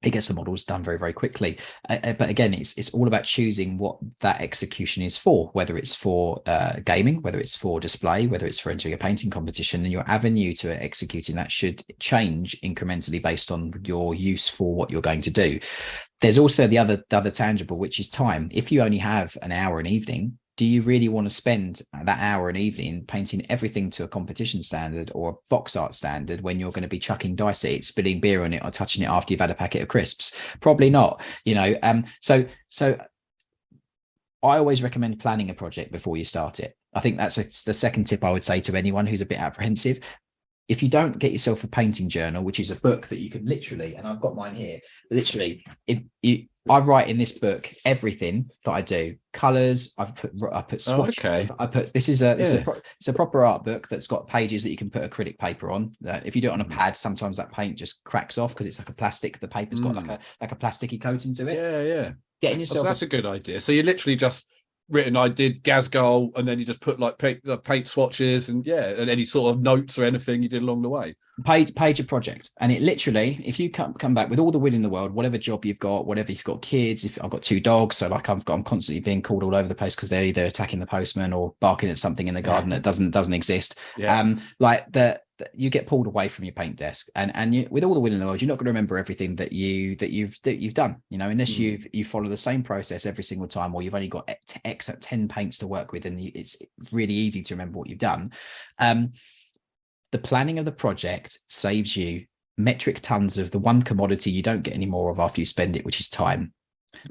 S2: It gets the models done very, very quickly. But again, it's all about choosing what that execution is for, whether it's for gaming, whether it's for display, whether it's for entering a painting competition, and your avenue to executing that should change incrementally based on your use for what you're going to do. There's also the other tangible, which is time. If you only have an hour an evening, do you really want to spend that hour an evening painting everything to a competition standard or a box art standard when you're going to be chucking dice at it, spilling beer on it, or touching it after you've had a packet of crisps? Probably not, you know. So I always recommend planning a project before you start it. I think that's the second tip I would say to anyone who's a bit apprehensive. If you don't get yourself a painting journal, which is a book that you can literally, and I've got mine here, literally, I write in this book everything that I do. Colors, I put swatch.
S1: Oh, okay.
S2: I put it's a proper art book that's got pages that you can put acrylic paper on. If you do it on a pad, sometimes that paint just cracks off because it's like a plastic. The paper's got like a plasticky coating to it.
S1: Yeah.
S2: Getting yourself.
S1: That's a good idea. So you literally just written, I did Gazgol, and then you just put like paint swatches and any sort of notes or anything you did along the way.
S2: Page a project, and it literally, if you come back with all the will in the world, whatever job you've got, whatever, you've got kids, if I've got 2 dogs, so like I'm constantly being called all over the place because they're either attacking the postman or barking at something in the garden that doesn't exist. You get pulled away from your paint desk, and you, with all the will in the world, you're not going to remember everything that you've done, you know, unless you follow the same process every single time, or you've only got 10 paints to work with, and it's really easy to remember what you've done. The planning of the project saves you metric tons of the one commodity you don't get any more of after you spend it, which is time.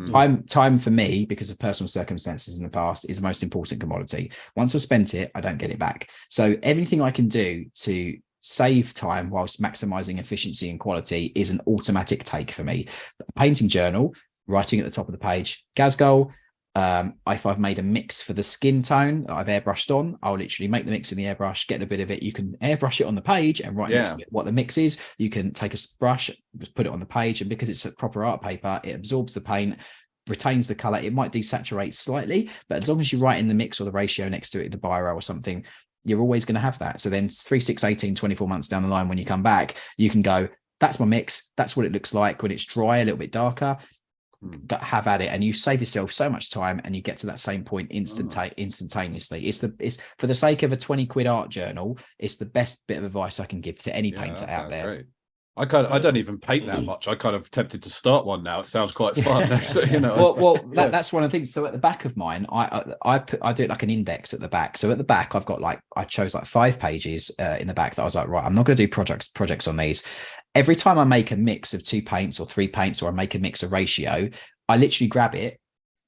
S2: Time for me, because of personal circumstances in the past, is the most important commodity. Once I've spent it, I don't get it back. So everything I can do to save time whilst maximizing efficiency and quality is an automatic take for me. A painting journal, writing at the top of the page, Gazgol. If I've made a mix for the skin tone that I've airbrushed on, I'll literally make the mix in the airbrush, get a bit of it. You can airbrush it on the page and write next to it what the mix is. You can take a brush, put it on the page, and because it's a proper art paper, it absorbs the paint, retains the color. It might desaturate slightly, but as long as you write in the mix or the ratio next to it, the biro or something, you're always going to have that. So then 3, 6, 18, 24 months down the line, when you come back, you can go, that's my mix. That's what it looks like when it's dry, a little bit darker. Have at it, and you save yourself so much time, and you get to that same point instantaneously. It's for the sake of a 20 quid art journal, it's the best bit of advice I can give to any painter out there. Great.
S1: I don't even paint that much. I kind of tempted to start one now. It sounds quite fun. So, you know,
S2: that's one of the things. So at the back of mine, I do it like an index at the back. So at the back, I've got I chose 5 pages in the back that I was like, right, I'm not going to do projects on these. Every time I make a mix of 2 paints or 3 paints, or I make a mix of ratio, I literally grab it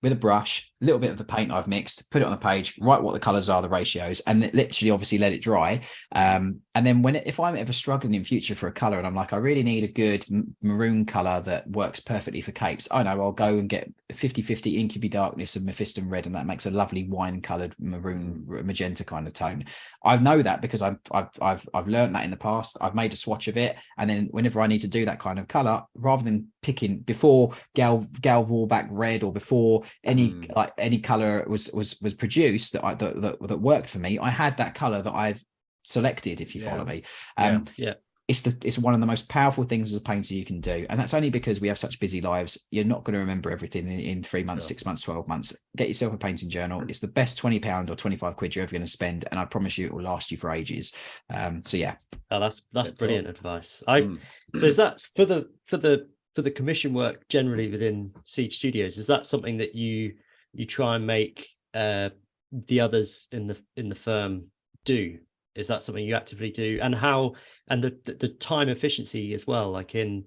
S2: with a brush, a little bit of the paint I've mixed, put it on the page, write what the colors are, the ratios, and literally obviously let it dry. And then if I'm ever struggling in future for a color, and I'm like, I really need a good maroon color that works perfectly for capes, I know I'll go and get 50-50 Incubi Darkness and Mephiston Red, and that makes a lovely wine colored maroon magenta kind of tone. I know that because I've learned that in the past. I've made a swatch of it, and then whenever I need to do that kind of color, rather than picking before Gal Warback Red, or before any color was produced that worked for me, I had that color that I had selected, if you follow me. It's one of the most powerful things as a painter you can do, and that's only because we have such busy lives. You're not going to remember everything in 3 months, 6 months, 12 months. Get yourself a painting journal. It's the best £20 or 25 quid you're ever going to spend, and I promise you it will last you for ages.
S3: That's brilliant advice. So is that for the commission work generally within Siege Studios? Is that something that you try and make the others in the firm do? Is that something you actively do? And how, and the time efficiency as well, like in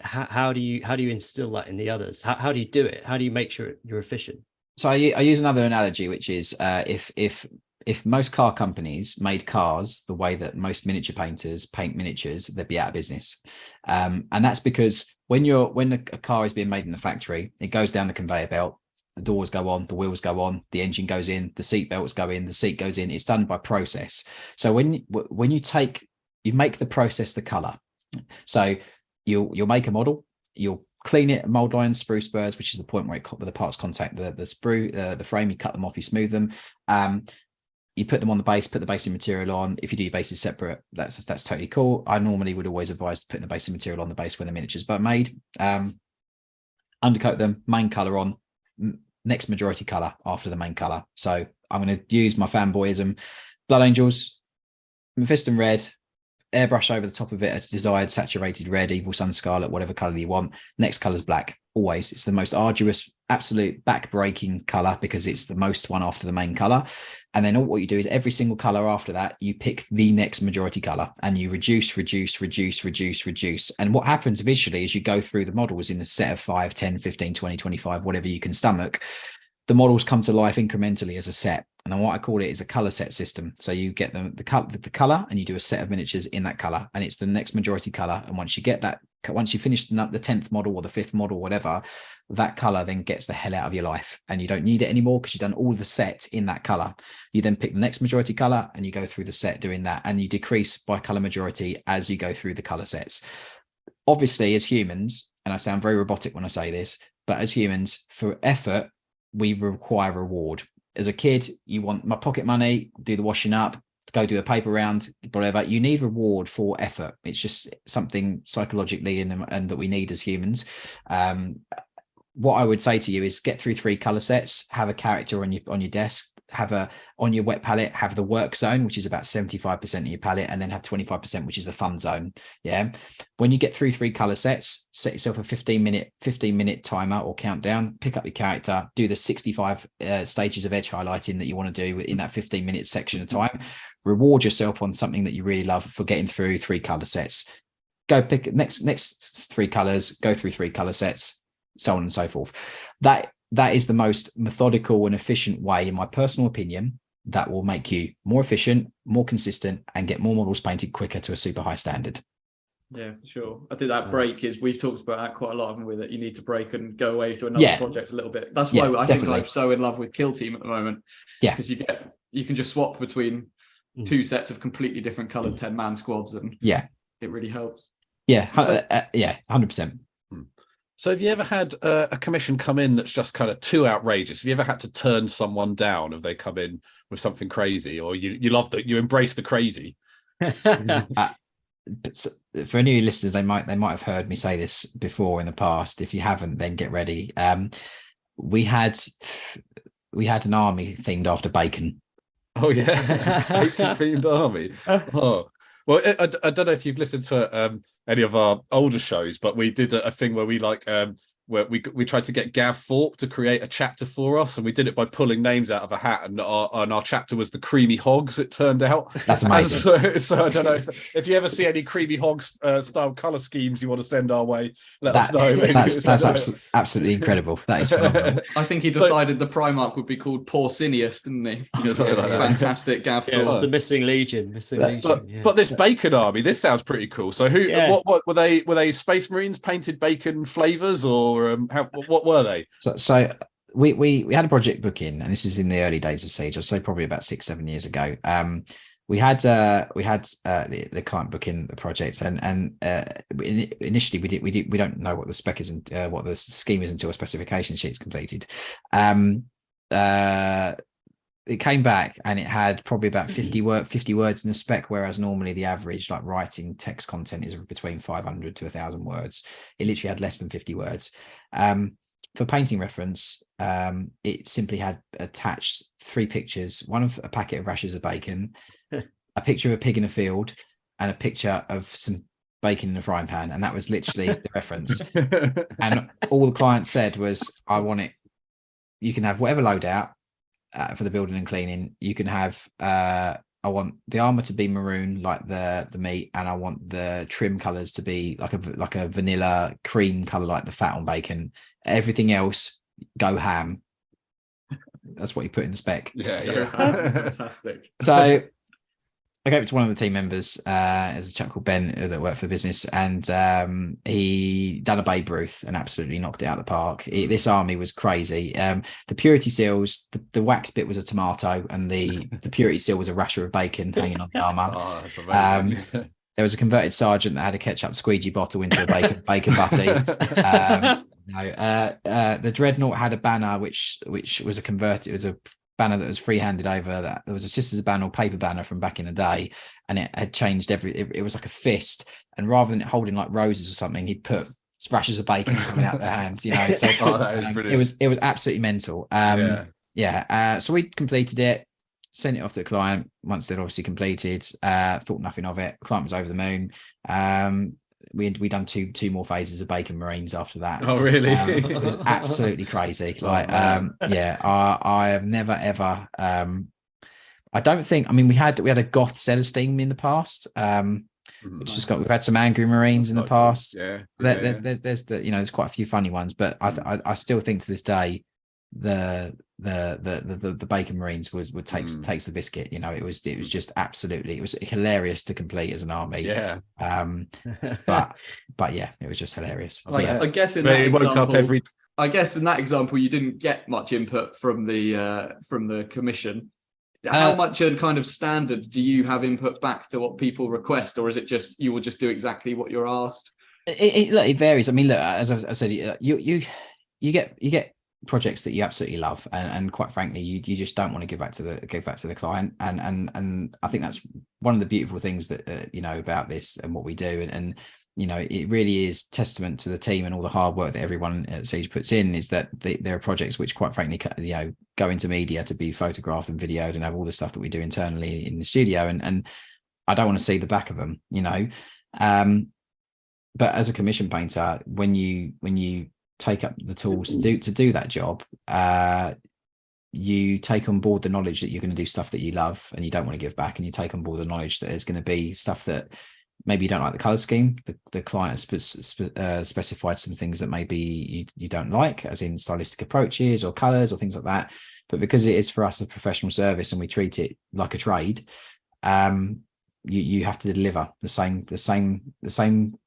S3: how do you instill that in the others? How do you do it? How do you make sure you're efficient?
S2: So I use another analogy, which is if most car companies made cars the way that most miniature painters paint miniatures, they'd be out of business. And that's because when a car is being made in the factory, it goes down the conveyor belt. The doors go on, the wheels go on, the engine goes in, the seat belts go in, the seat goes in. It's done by process. So when you make the process the color. So you'll make a model, you'll clean it, mold iron, sprue spurs, which is the point where the parts contact the sprue, the frame. You cut them off, you smooth them. You put them on the base, put the basing material on. If you do your bases separate, that's totally cool. I normally would always advise putting the basing material on the base when the miniatures are made. Undercoat them, main color on. Next majority color after the main color. So I'm going to use my fanboyism: Blood Angels, Mephiston Red, airbrush over the top of it a desired saturated red, evil sun scarlet, whatever color you want. Next color is black. Always. It's the most arduous, absolute back-breaking color because it's the most one after the main color. And then what you do is every single color after that, you pick the next majority color and you reduce. And what happens visually is you go through the models in a set of 5, 10, 15, 20, 25, whatever you can stomach. The models come to life incrementally as a set. And what I call it is a color set system. So you get the color and you do a set of miniatures in that color, and it's the next majority color. And once you get that, once you finish the 10th model or the 5th model, whatever, that color then gets the hell out of your life, and you don't need it anymore because you've done all the set in that color. You then pick the next majority color and you go through the set doing that, and you decrease by color majority as you go through the color sets. Obviously, as humans, and I sound very robotic when I say this, but as humans, for effort, we require reward. As a kid, you want my pocket money, do the washing up, go do a paper round, whatever. You need reward for effort. It's just something psychologically and that we need as humans. What I would say to you is get through 3 color sets, have a character on your desk, have on your wet palette, have the work zone, which is about 75% of your palette, and then have 25%, which is the fun zone. Yeah. When you get through 3 color sets, set yourself a 15-minute timer or countdown, pick up your character, do the 65 stages of edge highlighting that you want to do in that 15-minute section of time. Reward yourself on something that you really love for getting through 3 color sets. Go pick next 3 colors, go through 3 color sets, so on and so forth. That is the most methodical and efficient way, in my personal opinion, that will make you more efficient, more consistent, and get more models painted quicker to a super high standard.
S4: Yeah, for sure. I think that break is, we've talked about that quite a lot, haven't we, that you need to break and go away to another project a little bit. That's why I think I'm so in love with Kill Team at the moment. Yeah. Because you can just swap between 2 sets of completely different colored 10-man squads, and it really helps. Yeah,
S2: 100%.
S1: So have you ever had a commission come in that's just kind of too outrageous? Have you ever had to turn someone down if they come in with something crazy, or you love that, you embrace the crazy?
S2: For any listeners, they might have heard me say this before in the past. If you haven't, then get ready. We had an army themed after bacon.
S1: Oh yeah, bacon themed army. Oh. Well, I don't know if you've listened to any of our older shows, but we did a thing where we where we tried to get Gav Thorpe to create a chapter for us, and we did it by pulling names out of a hat, and our chapter was the Creamy Hogs, it turned out.
S2: That's amazing.
S1: So I don't know if you ever see any Creamy Hogs style color schemes you want to send our way, let us know.
S2: That's absolutely incredible. That is phenomenal.
S4: I think he decided the Primarch would be called Porcinius, didn't he? Fantastic, Gav Thorpe.
S3: It's the missing legion.
S1: But this bacon army, this sounds pretty cool. So what were they? Were they Space Marines painted bacon flavors, or what were they?
S2: So we had a project booking, and this is in the early days of Siege. I'd say probably about 6-7 years ago. We had the client booking the project, and initially we don't know what the spec is and what the scheme is until a specification sheet's completed. It came back and it had probably about 50 words in the spec, whereas normally the average writing text content is between 500 to 1,000 words. It literally had less than 50 words. For painting reference, it simply had attached 3 pictures: one of a packet of rashers of bacon, a picture of a pig in a field, and a picture of some bacon in a frying pan, and that was literally the reference. And all the client said was, "I want it. You can have whatever loadout." For the building and cleaning, you can have I want the armor to be maroon like the meat, and I want the trim colors to be like a vanilla cream color like the fat on bacon. Everything else, go ham. That's what you put in the spec.
S1: Yeah.
S4: Fantastic.
S2: So I gave it to one of the team members, as a chap called Ben that worked for the business, and he done a Babe Ruth and absolutely knocked it out of the park. This army was crazy. The purity seals, the wax bit was a tomato, and the purity seal was a rasher of bacon hanging on the armor.
S1: Oh, that's amazing.
S2: There was a converted sergeant that had a ketchup squeegee bottle into a bacon butty. The dreadnought had a banner which was a converted. It was a banner that was free-handed over that. There was a Sisters banner or paper banner from back in the day, and it had changed it was like a fist, and rather than it holding like roses or something, he'd put rashers of bacon coming out their hands, So
S1: that is brilliant.
S2: It was absolutely mental. So we completed it. sent it off to the client once they'd obviously completed. Thought nothing of it. Client was over the moon. We done two more phases of Bacon Marines after that.
S1: Oh, really?
S2: It was absolutely crazy. Like, yeah, I have never ever. I don't think. I mean, we had a Goth Celestine in the past. Which has got. We've had some Angry Marines in the past.
S1: Cool. Yeah.
S2: There's the there's quite a few funny ones, but I still think to this day the Bacon Marines takes the biscuit. It was just absolutely, it was hilarious to complete as an army.
S1: Yeah.
S2: But yeah, it was just hilarious.
S4: So,
S2: yeah.
S4: I guess in that example, I guess in that example, you didn't get much input from the commission. How much a kind of standard do you have input back to what people request, or is it just you will just do exactly what you're asked?
S2: It varies. I mean, look, as I said, you get projects that you absolutely love, and quite frankly, you just don't want to give back to the client, and I think that's one of the beautiful things that about this and what we do, and it really is testament to the team and all the hard work that everyone at Siege puts in, is that there are projects which quite frankly go into media to be photographed and videoed and have all the stuff that we do internally in the studio, and I don't want to see the back of them, but as a commission painter, when you take up the tools to do that job, you take on board the knowledge that you're going to do stuff that you love and you don't want to give back, and you take on board the knowledge that there's going to be stuff that maybe you don't like the color scheme. The client has specified some things that maybe you don't like, as in stylistic approaches or colors or things like that. But because it is for us a professional service and we treat it like a trade, you have to deliver the same same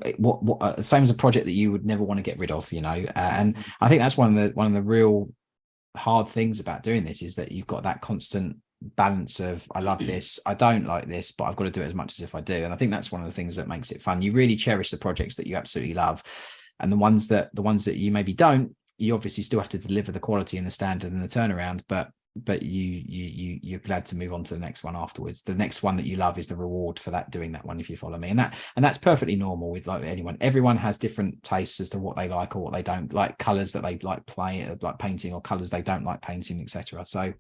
S2: as a project that you would never want to get rid of, and I think that's one of the real hard things about doing this, is that you've got that constant balance of, I love this, I don't like this, but I've got to do it as much as if I do. And I think that's one of the things that makes it fun. You really cherish the projects that you absolutely love, and the ones that you maybe don't, you obviously still have to deliver the quality and the standard and the turnaround, but you're glad to move on to the next one afterwards. The next one that you love is the reward for doing that one, if you follow me. And that's perfectly normal with like anyone. Everyone has different tastes as to what they like or what they don't like, colors that they like painting, or colors they don't like painting, etc. So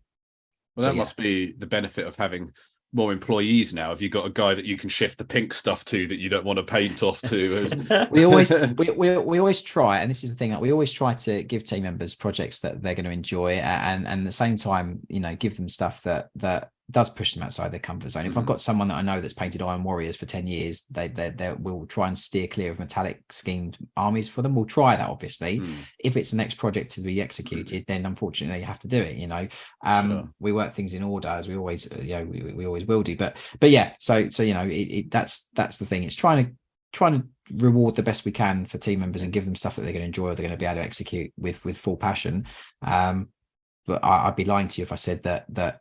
S1: that must be the benefit of having more employees now. Have you got a guy that you can shift the pink stuff to that you don't want to paint off to? we always try, and this is the thing, that we always try to give team members projects that they're going to enjoy, and at the same time, give them stuff that does push them outside their comfort zone. If I've got someone that I know that's painted Iron Warriors for 10 years, they will try and steer clear of metallic schemed armies for them. We'll try that, obviously. If it's the next project to be executed, then unfortunately you have to do it. Sure. We work things in order, as we always we always will do. But yeah, so that's the thing. It's trying to reward the best we can for team members and give them stuff that they're going to enjoy, or they're going to be able to execute with full passion. But I'd be lying to you if I said that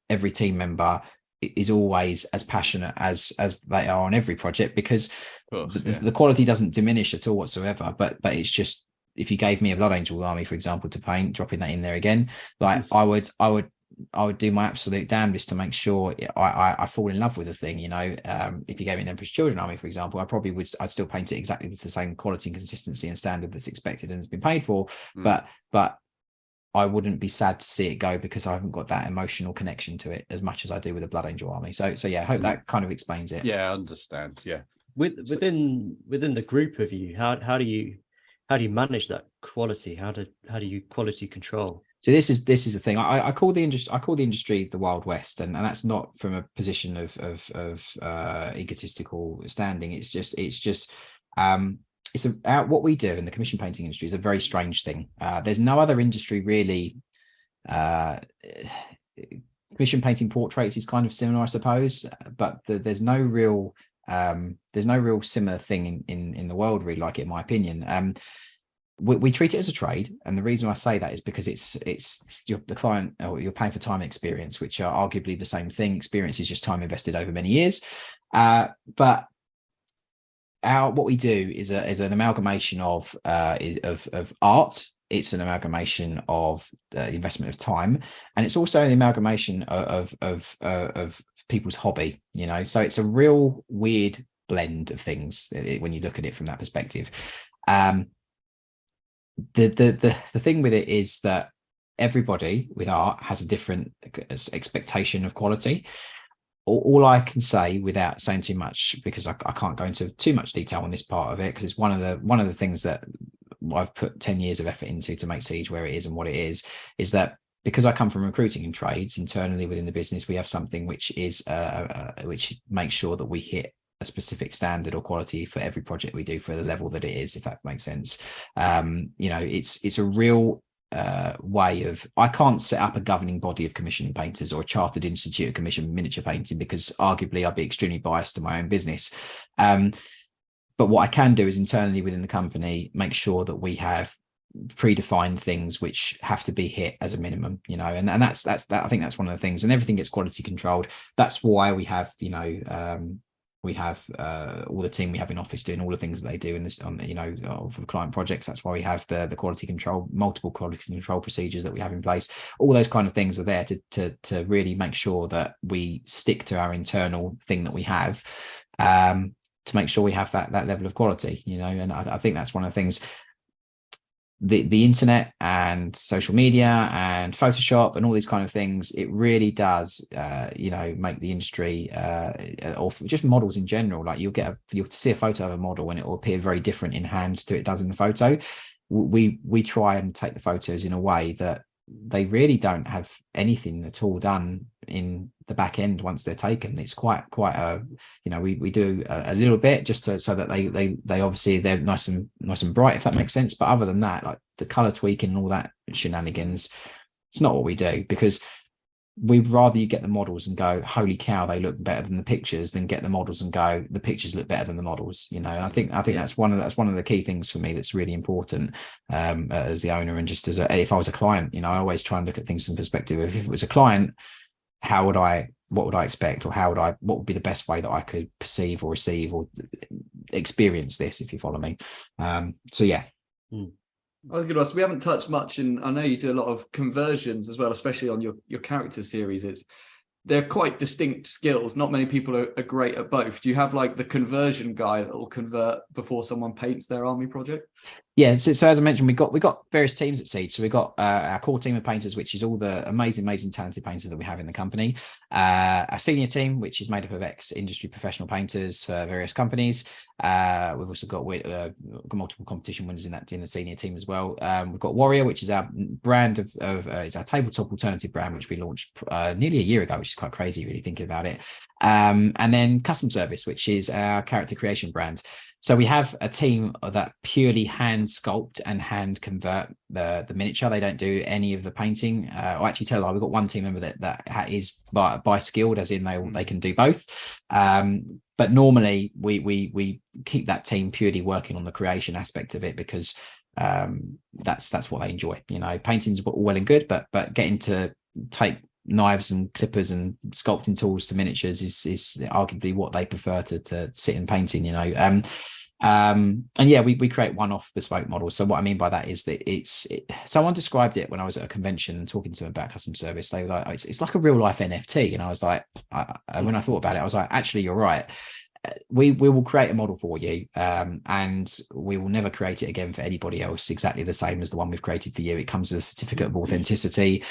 S1: every team member is always as passionate as they are on every project, because the quality doesn't diminish at all whatsoever. But it's just, if you gave me a Blood Angel army, for example, to paint, dropping that in there again, like I would do my absolute damnedest to make sure I fall in love with the thing. If you gave me an Emperor's Children army, for example, I'd still paint it exactly the same quality and consistency and standard that's expected and has been paid for. But I wouldn't be sad to see it go, because I haven't got that emotional connection to it as much as I do with a Blood Angel army. So yeah, I hope that kind of explains it. Yeah, I understand. Yeah.
S3: Within the group of you, how do you manage that quality? How do you quality control?
S2: So this is the thing. I call the industry the Wild West, and that's not from a position of egotistical standing. It's just what we do in the commission painting industry is a very strange thing. There's no other industry really. Commission painting portraits is kind of similar, I suppose, but there's no real similar thing in the world really like it, in my opinion. We treat it as a trade, and the reason I say that is because it's the client, or you're paying for time and experience, which are arguably the same thing. Experience is just time invested over many years, but what we do is an amalgamation of art. It's an amalgamation of the investment of time, and it's also an amalgamation of people's hobby. So it's a real weird blend of things when you look at it from that perspective. The thing with it is that everybody with art has a different expectation of quality. All I can say, without saying too much, because I can't go into too much detail on this part of it, because it's one of the things that I've put 10 years of effort into to make Siege where it is and what it is that because I come from recruiting and trades, internally within the business, we have something which is which makes sure that we hit a specific standard or quality for every project we do for the level that it is, if that makes sense. It's a real way of, I can't set up a governing body of commissioning painters or a chartered institute of commission miniature painting, because arguably I'd be extremely biased to my own business. But what I can do is internally within the company make sure that we have predefined things which have to be hit as a minimum, and that's I think that's one of the things, and everything gets quality controlled. That's why we have we have all the team we have in office doing all the things that they do in this on for client projects. That's why we have the quality control, multiple quality control procedures that we have in place. All those kind of things are there to really make sure that we stick to our internal thing that we have, to make sure we have that level of quality, and I think that's one of the things. The internet and social media and Photoshop and all these kind of things, it really does make the industry or just models in general, like you'll see a photo of a model and it will appear very different in hand to it does in the photo. We try and take the photos in a way that they really don't have anything at all done in the back end once they're taken. It's quite a we do a little bit just so that they obviously they're nice and bright, if that makes sense. But other than that, like the color tweaking and all that shenanigans, it's not what we do, because we'd rather you get the models and go, holy cow, they look better than the pictures, than get the models and go, the pictures look better than the models. And I think that's one of the key things for me that's really important, as the owner, and just if I was a client, I always try and look at things from perspective. If it was a client, what would I expect, or what would be the best way that I could perceive or receive or experience this, if you follow me. So yeah.
S4: I was going to ask, we haven't touched much, and I know you do a lot of conversions as well, especially on your character series. They're quite distinct skills. Not many people are great at both. Do you have like the conversion guy that will convert before someone paints their army project?
S2: Yeah, so as I mentioned, we got various teams at Siege. So we got our core team of painters, which is all the amazing talented painters that we have in the company. Our senior team, which is made up of ex-industry professional painters for various companies. We've also got multiple competition winners in the senior team as well. We've got Warrior, which is our brand of it's our tabletop alternative brand, which we launched nearly a year ago, which is quite crazy, really thinking about it. And then Custom Service, which is our character creation brand. So we have a team that purely hand sculpt and hand convert the miniature. They don't do any of the painting. Or actually, we've got one team member that is by skilled, as in they can do both. But normally we keep that team purely working on the creation aspect of it, because that's what they enjoy. Painting's well and good, but getting to take knives and clippers and sculpting tools to miniatures is arguably what they prefer to sit in painting. And yeah, we create one-off bespoke models. So what I mean by that is that someone described it when I was at a convention and talking to them about Custom Service. They were like, it's like a real life NFT. And I was like, when I thought about it, I was like, actually, you're right. We will create a model for you, and we will never create it again for anybody else exactly the same as the one we've created for you. It comes with a certificate of authenticity,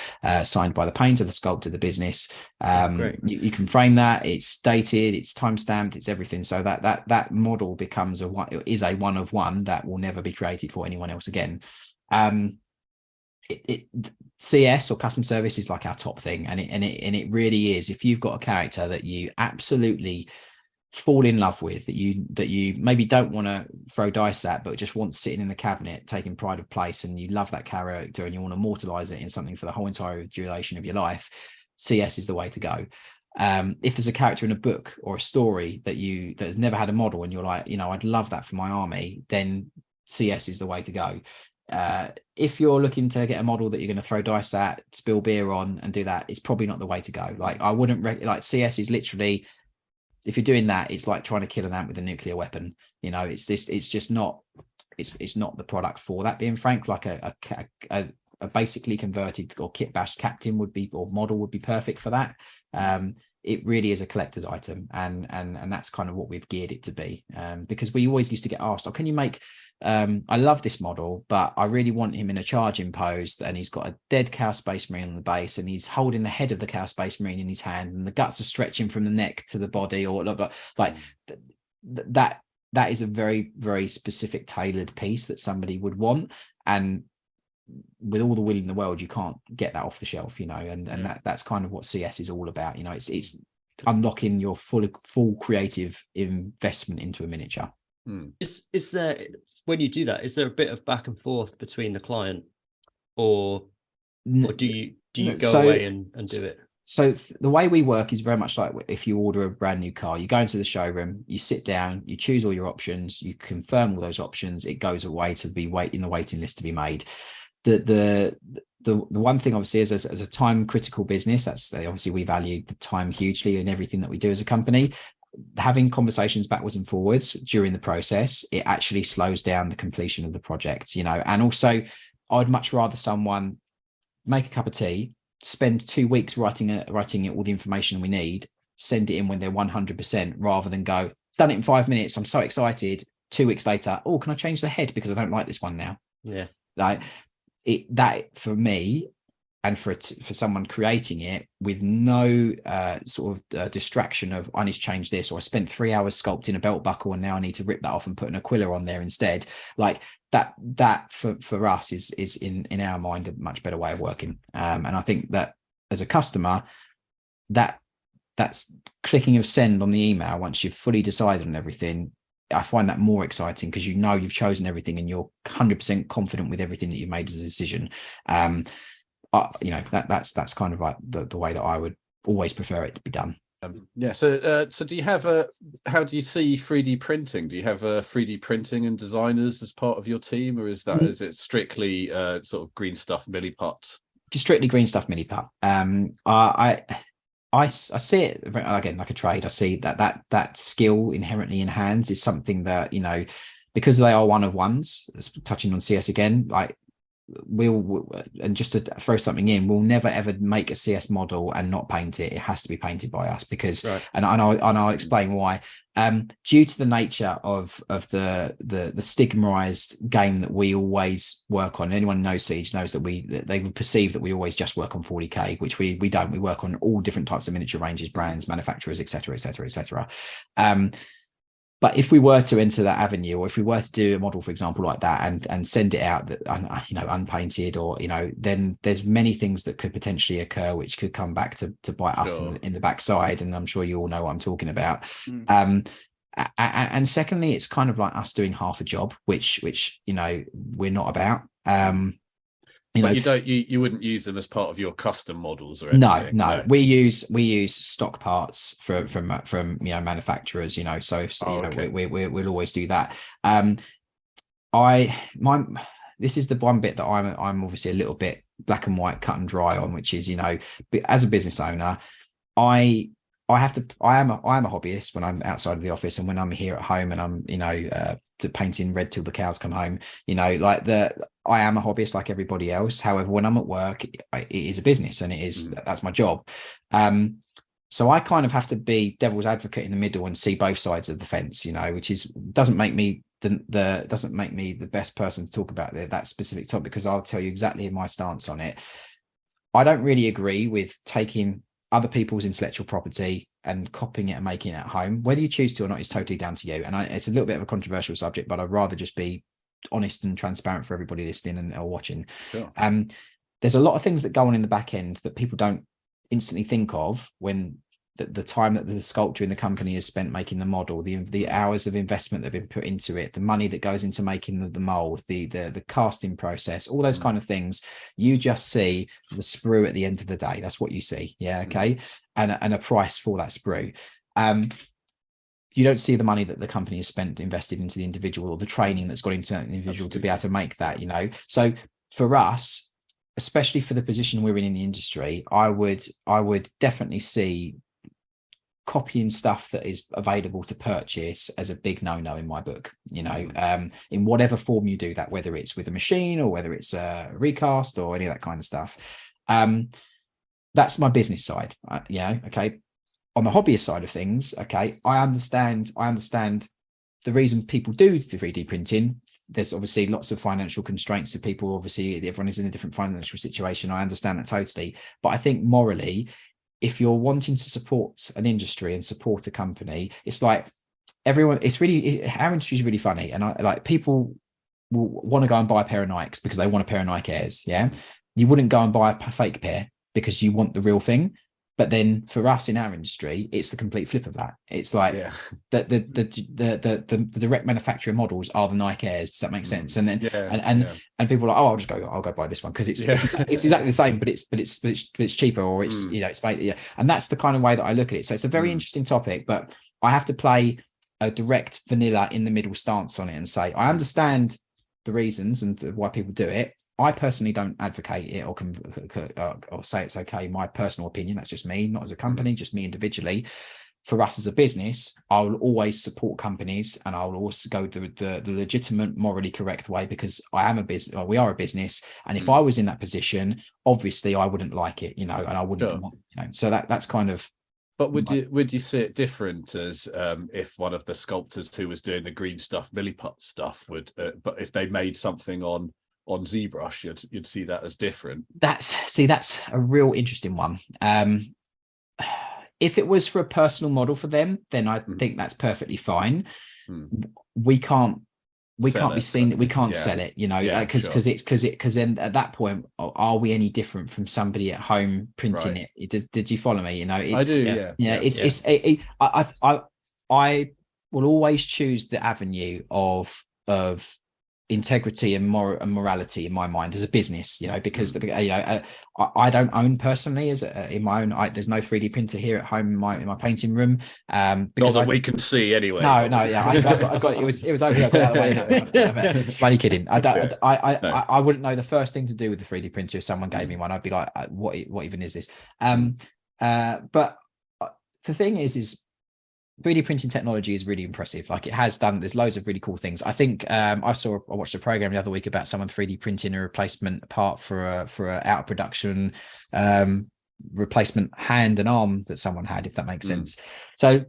S2: signed by the painter, the sculptor, the business. You can frame that. It's dated, it's time stamped, it's everything. So that model becomes a one of one that will never be created for anyone else again. CS or Custom Service is like our top thing, and it really is. If you've got a character that you absolutely fall in love with, that you maybe don't want to throw dice at, but just want sitting in the cabinet taking pride of place, and you love that character and you want to immortalize it in something for the whole entire duration of your life, CS is the way to go. If there's a character in a book or a story that has never had a model and you're like, I'd love that for my army, then CS is the way to go. If you're looking to get a model that you're going to throw dice at, spill beer on and do that, it's probably not the way to go. Like I wouldn't like CS is literally, if you're doing that, it's like trying to kill an ant with a nuclear weapon. It's just not the product for that. Being frank, like a basically converted or kit bash captain or model would be perfect for that. It really is a collector's item, and that's kind of what we've geared it to be. Because we always used to get asked, can you make I love this model, but I really want him in a charging pose, and he's got a dead cow space marine on the base, and he's holding the head of the cow space marine in his hand, and the guts are stretching from the neck to the body, or like that. That is a very, very specific tailored piece that somebody would want, and with all the will in the world, you can't get that off the shelf, and that's kind of what CS is all about. It's unlocking your full creative investment into a miniature.
S3: Is there, when you do that, is there a bit of back and forth between the client, or do you go away and do it?
S2: So the way we work is very much like if you order a brand new car, you go into the showroom, you sit down, you choose all your options, you confirm all those options, it goes away to be in the waiting list to be made. The one thing obviously is, as a time critical business, that's obviously we value the time hugely in everything that we do as a company. Having conversations backwards and forwards during the process, it actually slows down the completion of the project, and also I'd much rather someone make a cup of tea, spend 2 weeks writing it, all the information we need, send it in when they're 100%, rather than go, done it in 5 minutes, I'm so excited, 2 weeks later, oh, can I change the head because I don't like this one now?
S3: Yeah.
S2: Like that for me, and for someone creating it with no distraction of I need to change this, or I spent 3 hours sculpting a belt buckle and now I need to rip that off and put an Aquila on there instead. Like that for us is in our mind a much better way of working. And I think that as a customer, that's clicking of send on the email once you've fully decided on everything, I find that more exciting, because you've chosen everything and you're 100% confident with everything that you've made as a decision. That's kind of like the way that I would always prefer it to be done.
S1: So do you have how do you see 3D printing? Do you have 3D printing and designers as part of your team, or is it strictly sort of green stuff milliput?
S2: Just strictly green stuff milliput. I see it again like a trade. I see that skill inherently in hands is something that, because they are one of ones, touching on CS again, like and just to throw something in, we'll never ever make a CS model and not paint it. It has to be painted by us, because right. and I'll explain why. Due to the nature of the stigmatized game that we always work on. Anyone who knows Siege knows that they would perceive that we always just work on 40k, which we don't. We work on all different types of miniature ranges, brands, manufacturers, etc., etc., etc. But if we were to enter that avenue, or if we were to do a model, for example, like that, and send it out that unpainted, or then there's many things that could potentially occur which could come back to bite us in the backside, and I'm sure you all know what I'm talking about. And secondly, it's kind of like us doing half a job, which we're not about.
S1: You wouldn't use them as part of your custom models or anything?
S2: No. We use stock parts from manufacturers, so if we'll always do that. This is the one bit that I'm obviously a little bit black and white, cut and dry on, which is, as a business owner, I am a hobbyist when I'm outside of the office, and when I'm here at home and I'm painting red till the cows come home, I am a hobbyist like everybody else. However, when I'm at work, it is a business, and that's my job. So I kind of have to be devil's advocate in the middle and see both sides of the fence, which doesn't make me the best person to talk about that specific topic, because I'll tell you exactly my stance on it. I don't really agree with taking other people's intellectual property and copying it and making it at home. Whether you choose to or not is totally down to you. And it's a little bit of a controversial subject, but I'd rather just be honest and transparent for everybody listening or watching.
S1: Sure.
S2: There's a lot of things that go on in the back end that people don't instantly think of when the time that the sculptor in the company has spent making the model, the hours of investment that have been put into it, the money that goes into making the mold, the casting process, all those kind of things. You just see the sprue at the end of the day. That's what you see. Yeah. Okay. And a price for that sprue. You don't see the money that the company has invested into the individual, or the training that's gone into that individual to be able to make that, So for us, especially for the position we're in the industry, I would definitely see copying stuff that is available to purchase as a big no-no in my book, in whatever form you do that, whether it's with a machine or whether it's a recast or any of that kind of stuff. That's my business side. Okay. On the hobbyist side of things, okay, I understand the reason people do the 3D printing. there's obviously lots of financial constraints to people. Obviously, everyone is in a different financial situation. I understand that totally. But I think morally, if you're wanting to support an industry and support a company, it's like everyone, our industry is really funny. And I like, people will want to go and buy a pair of Nikes because they want a pair of Nike Airs. Yeah. You wouldn't go and buy a fake pair because you want the real thing. But then for us in our industry, it's the complete flip of that. It's like the direct manufacturer models are the Nike Airs. Does that make sense? And then and people are like, oh, I'll go buy this one because it's exactly the same, but it's cheaper, or it's it's made, and that's the kind of way that I look at it. So it's a very interesting topic, but I have to play a direct vanilla in the middle stance on it and say I understand the reasons and why people do it. I personally don't advocate it or say it's okay. My personal opinion, that's just me, not as a company, just me individually. For us as a business, I will always support companies, and I will also go the legitimate, morally correct way, because I am a business, or we are a business. And if I was in that position, obviously I wouldn't like it, and I wouldn't want, so that's kind of.
S1: But would you see it different as if one of the sculptors who was doing the green stuff, milliput stuff, would, but if they made something on ZBrush, you'd see that as different? That's
S2: a real interesting one. If it was for a personal model for them, then I think that's perfectly fine. We can't be seen, we can't sell it, because then at that point, are we any different from somebody at home printing it? Did you follow me?
S1: I do.
S2: I will always choose the avenue of integrity and morality in my mind as a business, because I don't own personally in my own. There's no 3D printer here at home in my painting room.
S1: Because we can see anyway.
S2: I got it was over here. I got it out of the way. Bloody kidding. I wouldn't know the first thing to do with the 3D printer if someone gave me one. I'd be like, what even is this? But the thing is 3D printing technology is really impressive. Like, it has done, there's loads of really cool things. I think I watched a program the other week about someone 3D printing a replacement part for a out of production replacement hand and arm that someone had, if that makes sense. So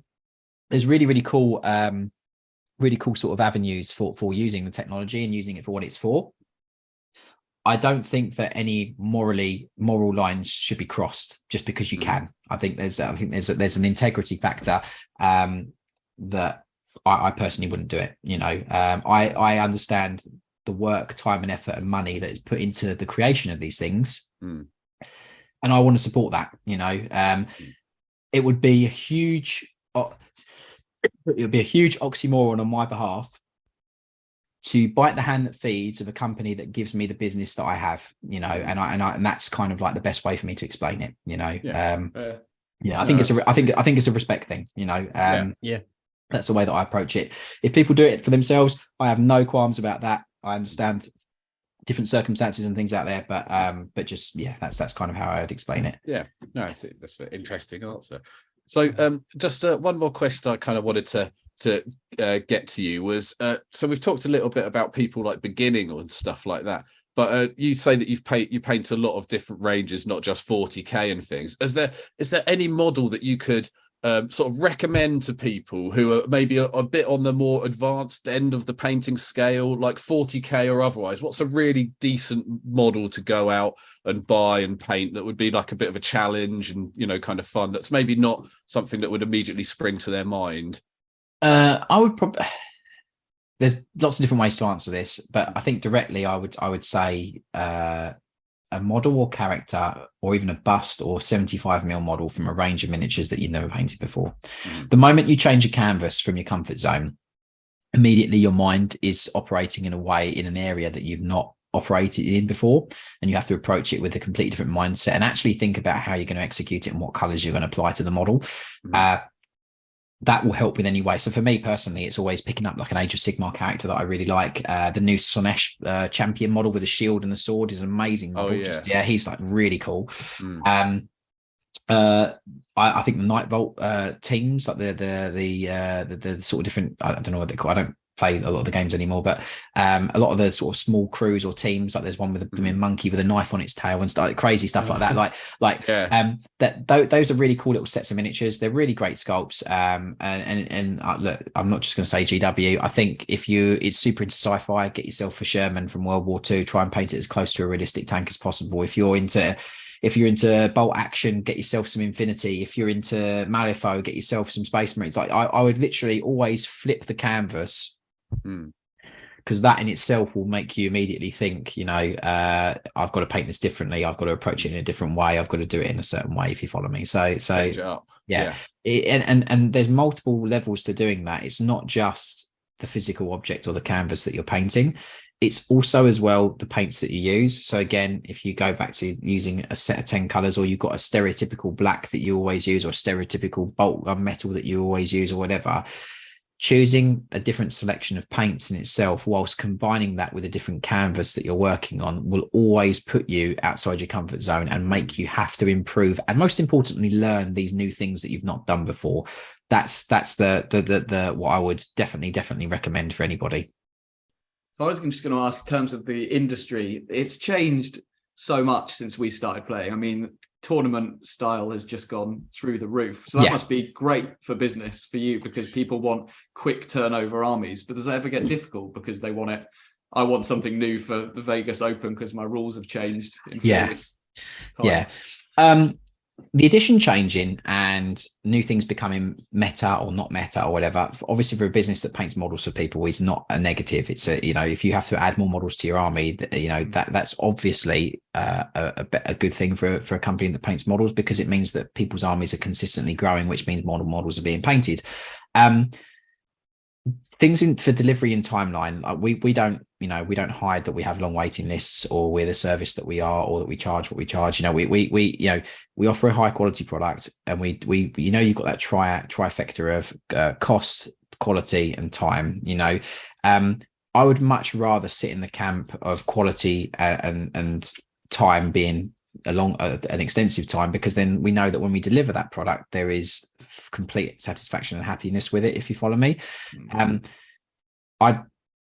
S2: there's really cool sort of avenues for using the technology and using it for what it's for. I don't think that any moral lines should be crossed just because you can. I think there's an integrity factor that I personally wouldn't do it. I understand the work, time, and effort and money that is put into the creation of these things, and I want to support that. It would be a huge oxymoron on my behalf to bite the hand that feeds of a company that gives me the business that I have, and that's kind of like the best way for me to explain it, I think it's a respect thing, that's the way that I approach it. If people do it for themselves, I have no qualms about that. I understand different circumstances and things out there, but just, that's kind of how I would explain it.
S1: That's an interesting answer. So just one more question I kind of wanted to get to you was, so we've talked a little bit about people like beginning and stuff like that, but you say that you paint a lot of different ranges, not just 40K and things. Is there any model that you could sort of recommend to people who are maybe a bit on the more advanced end of the painting scale, like 40K or otherwise? What's a really decent model to go out and buy and paint that would be like a bit of a challenge and kind of fun, that's maybe not something that would immediately spring to their mind?
S2: I would probably. There's lots of different ways to answer this, but I think directly I would say a model or character, or even a bust or 75mm model from a range of miniatures that you've never painted before. The moment you change a canvas from your comfort zone, immediately your mind is operating in an area that you've not operated in before, and you have to approach it with a completely different mindset and actually think about how you're going to execute it and what colors you're going to apply to the model. That will help with any way. So for me personally, it's always picking up like an Age of Sigmar character that I really like. The new Sonesh champion model with a shield and the sword is an amazing model. He's like really cool. I think the Night Vault teams, like the sort of different, I don't know what they call. I don't play a lot of the games anymore, but a lot of the sort of small crews or teams, like there's one with a blooming monkey with a knife on its tail and stuff, like crazy stuff like that. Those are really cool little sets of miniatures. They're really great sculpts. Look, I'm not just going to say GW. I think if it's super into sci-fi, get yourself a Sherman from World War II, try and paint it as close to a realistic tank as possible. If you're into bolt action, get yourself some Infinity. If you're into Malifaux, get yourself some Space Marines. Like I would literally always flip the canvas, because that in itself will make you immediately think, I've got to paint this differently. I've got to approach it in a different way. I've got to do it in a certain way, if you follow me. So yeah. And there's multiple levels to doing that. It's not just the physical object or the canvas that you're painting. It's also as well the paints that you use. So again, if you go back to using a set of 10 colors, or you've got a stereotypical black that you always use, or a stereotypical bolt metal that you always use, or whatever, choosing a different selection of paints in itself, whilst combining that with a different canvas that you're working on, will always put you outside your comfort zone and make you have to improve, and most importantly, learn these new things that you've not done before. That's the what I would definitely recommend for anybody.
S4: I was just going to ask, in terms of the industry, it's changed so much since we started playing. I mean, tournament style has just gone through the roof. So that must be great for business for you, because people want quick turnover armies. But does that ever get difficult because they want it? I want something new for the Vegas Open because my rules have changed.
S2: The edition changing and new things becoming meta or not meta or whatever, obviously for a business that paints models for people is not a negative. It's if you have to add more models to your army, that's obviously a good thing for a company that paints models, because it means that people's armies are consistently growing, which means models are being painted. Things for delivery and timeline, we don't hide that we have long waiting lists, or we're the service that we are, or that we charge what we charge. We offer a high quality product, and we you've got that trifecta of cost, quality, and time. I would much rather sit in the camp of quality and time being an extensive time, because then we know that when we deliver that product, there is complete satisfaction and happiness with it, if you follow me.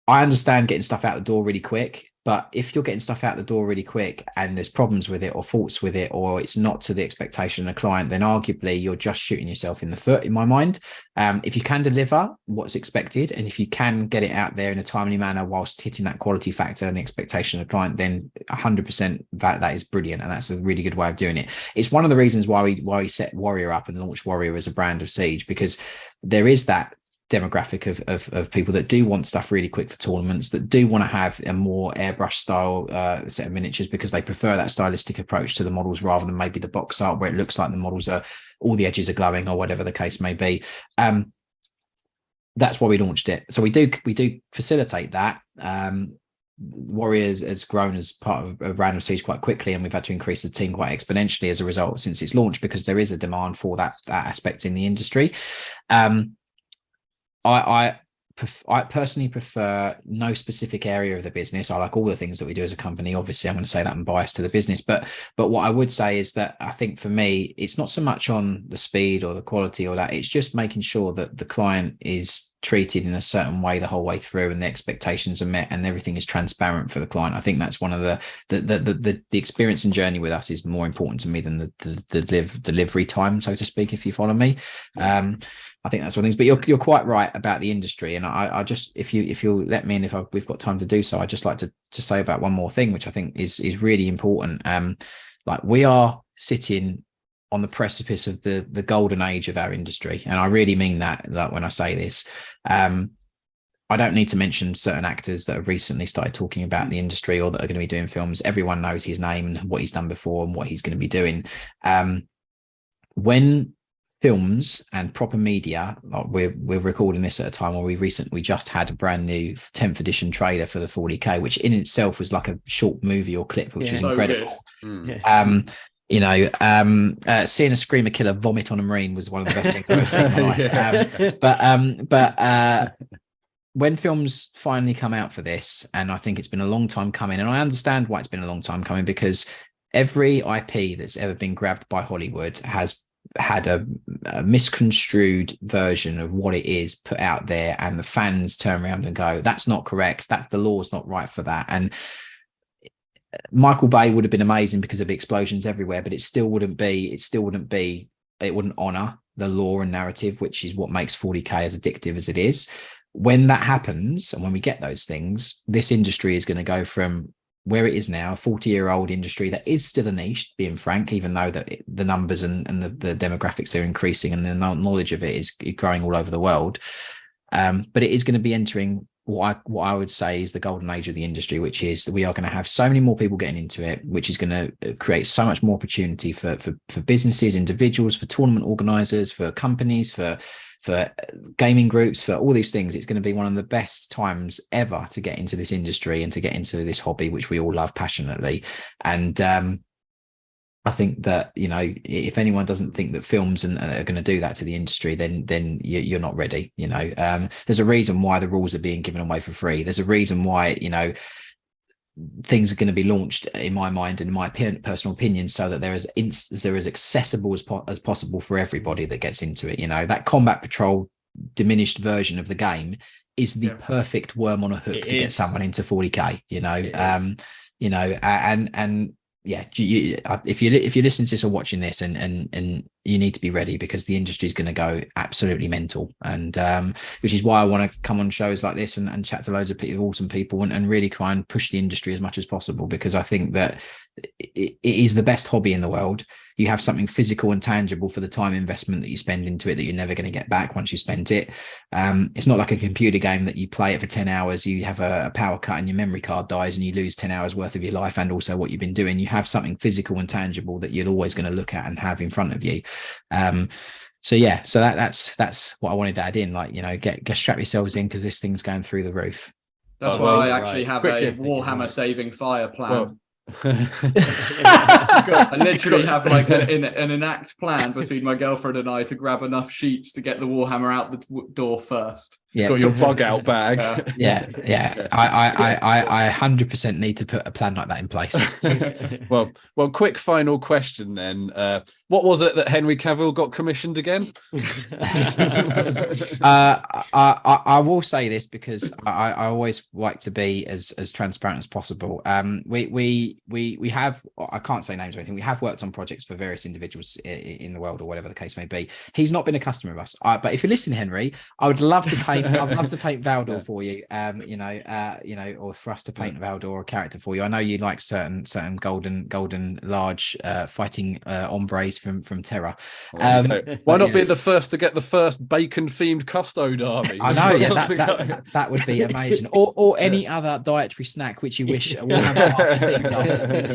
S2: I understand getting stuff out the door really quick, but if you're getting stuff out the door really quick and there's problems with it, or faults with it, or it's not to the expectation of the client, then arguably you're just shooting yourself in the foot, in my mind. If you can deliver what's expected, and if you can get it out there in a timely manner whilst hitting that quality factor and the expectation of the client, then 100% that is brilliant, and that's a really good way of doing it. It's one of the reasons why we set Warrior up and launched Warrior as a brand of Siege, because there is that demographic of people that do want stuff really quick for tournaments, that do want to have a more airbrush style set of miniatures, because they prefer that stylistic approach to the models, rather than maybe the box art where it looks like the models are, all the edges are glowing, or whatever the case may be. That's why we launched it. So we do facilitate that. Warriors has grown as part of a brand of Siege quite quickly, and we've had to increase the team quite exponentially as a result since its launch, because there is a demand for that aspect in the industry. I personally prefer no specific area of the business. I like all the things that we do as a company. Obviously, I'm going to say that I'm biased to the business, but what I would say is that I think for me, it's not so much on the speed or the quality or that. It's just making sure that the client is treated in a certain way the whole way through, and the expectations are met, and everything is transparent for the client. I think that's one of the experience and journey with us is more important to me than the delivery time, so to speak, if you follow me. I think that's one of the things, but you're quite right about the industry. And I just, if you'll let me, and if we've got time to do so, I'd just like to say about one more thing, which I think is really important. Like, we are sitting on the precipice of the golden age of our industry. And I really mean that when I say this. I don't need to mention certain actors that have recently started talking about the industry, or that are going to be doing films. Everyone knows his name and what he's done before and what he's going to be doing. When films and proper media, like we're recording this at a time where we just had a brand new 10th edition trailer for the 40K, which in itself was like a short movie or clip, which is incredible. Seeing a screamer killer vomit on a marine was one of the best things I've ever seen in my life. But when films finally come out for this, and I think it's been a long time coming, and I understand why it's been a long time coming, because every IP that's ever been grabbed by Hollywood has had a misconstrued version of what it is put out there, and the fans turn around and go, that's not correct, that the law's not right for that. And Michael Bay would have been amazing because of the explosions everywhere, but it wouldn't honor the law and narrative, which is what makes 40k as addictive as it is. When that happens, and when we get those things, this industry is going to go from where it is now, a 40-year-old industry that is still a niche, being frank, even though the numbers and the demographics are increasing and the knowledge of it is growing all over the world. But it is going to be entering what I would say is the golden age of the industry, which is that we are going to have so many more people getting into it, which is going to create so much more opportunity for businesses, individuals, for tournament organizers, for companies, for gaming groups, for all these things. It's going to be one of the best times ever to get into this industry and to get into this hobby, which we all love passionately. And I think that, you know, if anyone doesn't think that films are going to do that to the industry, then you're not ready. You know, there's a reason why the rules are being given away for free. There's a reason why, you know, things are going to be launched, in my mind and in my personal opinion, so that they're as accessible as possible for everybody that gets into it. You know, that Combat Patrol diminished version of the game is the perfect worm on a hook to get someone into 40k. You know, you know, and yeah, if you're listening to this or watching this, and you need to be ready, because the industry is going to go absolutely mental. And which is why I want to come on shows like this and chat to loads of awesome people and really try and push the industry as much as possible, because I think that it is the best hobby in the world. You have something physical and tangible for the time investment that you spend into it that you're never going to get back once you spent it. It's not like a computer game that you play it for 10 hours, you have a power cut and your memory card dies and you lose 10 hours worth of your life and also what you've been doing. You have something physical and tangible that you're always going to look at and have in front of you. So that's what I wanted to add in. Like, you know, get strap yourselves in, because this thing's going through the roof.
S4: That's why I actually have a Warhammer saving fire plan. I literally have like an enact plan between my girlfriend and I to grab enough sheets to get the Warhammer out the door first.
S1: Yeah, got your bug out bag.
S2: I 100% need to put a plan like that in place.
S1: well, quick final question then. What was it that Henry Cavill got commissioned again?
S2: I will say this, because I always like to be as transparent as possible. We have, I can't say names or anything, we have worked on projects for various individuals in the world, or whatever the case may be. He's not been a customer of us, but if you listen, Henry, I would love to paint Valdor for you, you know, or for us to paint Valdor or a character for you. I know you like certain golden large fighting hombres from Terra.
S1: Why not be the first to get the first bacon themed custode army?
S2: I know, that would be amazing. Or any other dietary snack which you wish. We'll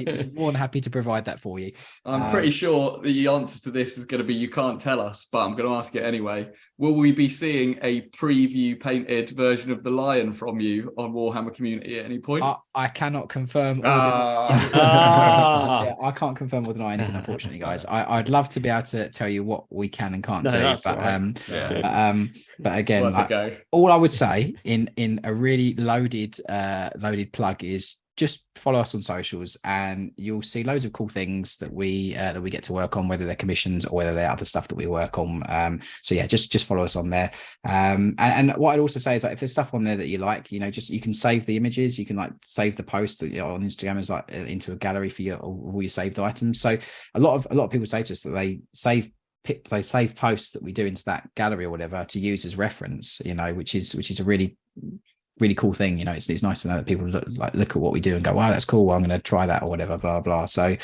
S2: be more than happy to provide that for you.
S4: I'm pretty sure the answer to this is going to be you can't tell us, but I'm going to ask it anyway. Will we be seeing a preview painted version of the lion from you on Warhammer Community at any point?
S2: I cannot confirm. I can't confirm or deny anything, unfortunately, guys. I'd love to be able to tell you what we can and can't do, but again, all I would say in a really loaded plug is just follow us on socials, and you'll see loads of cool things that we get to work on, whether they're commissions or whether they're other stuff that we work on. So yeah, just follow us on there. And what I'd also say is that if there's stuff on there that you like, you know, just you can save the images, you can like save the post, you know, on Instagram as like into a gallery for all your saved items. So a lot of people say to us that they save posts that we do into that gallery or whatever to use as reference, you know, which is a really cool thing. You know, it's nice to know that people look at what we do and go, wow, that's cool, well, I'm going to try that or whatever, blah blah. So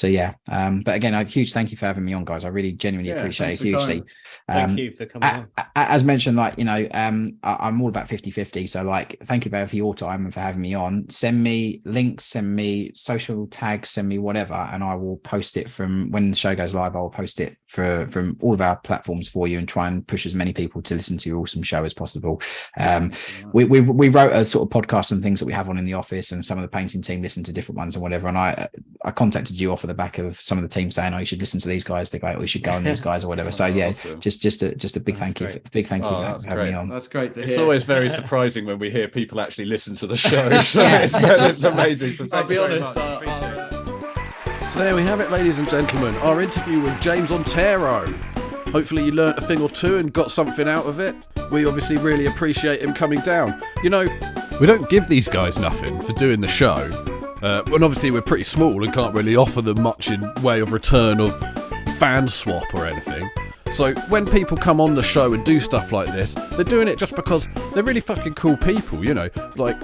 S2: yeah, but again, a huge thank you for having me on, guys. I really genuinely appreciate it hugely.
S3: Thank you for coming on.
S2: As mentioned, like, you know, I'm all about 50-50, so like, thank you for your time and for having me on. Send me links, send me social tags, send me whatever, and I will post it from when the show goes live. I will post it from all of our platforms for you and try and push as many people to listen to your awesome show as possible. We wrote a sort of podcast and things that we have on in the office, and some of the painting team listen to different ones and whatever. And I contacted you off of the back of some of the team saying, oh, you should listen to these guys. They go, oh, you should go on these guys or whatever. So yeah, awesome. just a big thank you. Big thank you for having me on.
S4: That's great to hear.
S1: It's always very surprising when we hear people actually listen to the show. So it's amazing. So
S4: I'll be honest.
S1: Appreciate it. So there we have it, ladies and gentlemen, our interview with James Otero. Hopefully you learnt a thing or two and got something out of it. We obviously really appreciate him coming down. You know, we don't give these guys nothing for doing the show. And obviously we're pretty small and can't really offer them much in way of return of fan swap or anything. So when people come on the show and do stuff like this, they're doing it just because they're really fucking cool people, you know. Like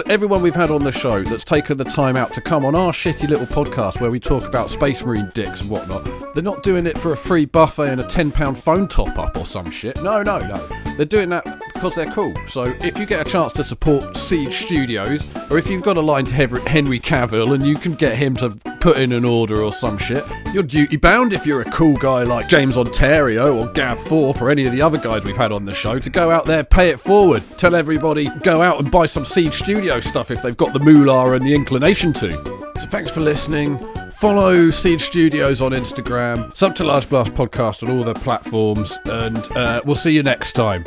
S1: everyone we've had on the show that's taken the time out to come on our shitty little podcast where we talk about Space Marine dicks and whatnot. They're not doing it for a free buffet and a £10 phone top up or some shit. No. They're doing that because they're cool. So if you get a chance to support Siege Studios, or if you've got a line to Henry Cavill and you can get him to put in an order or some shit, you're duty bound if you're a cool guy like James Ontario or Gav Thorpe or any of the other guys we've had on the show to go out there, pay it forward, tell everybody, go out and buy some Siege Studio stuff if they've got the moolah and the inclination to. So thanks for listening. Follow Siege Studios on Instagram, sub to Large Blast Podcast on all the platforms, and we'll see you next time.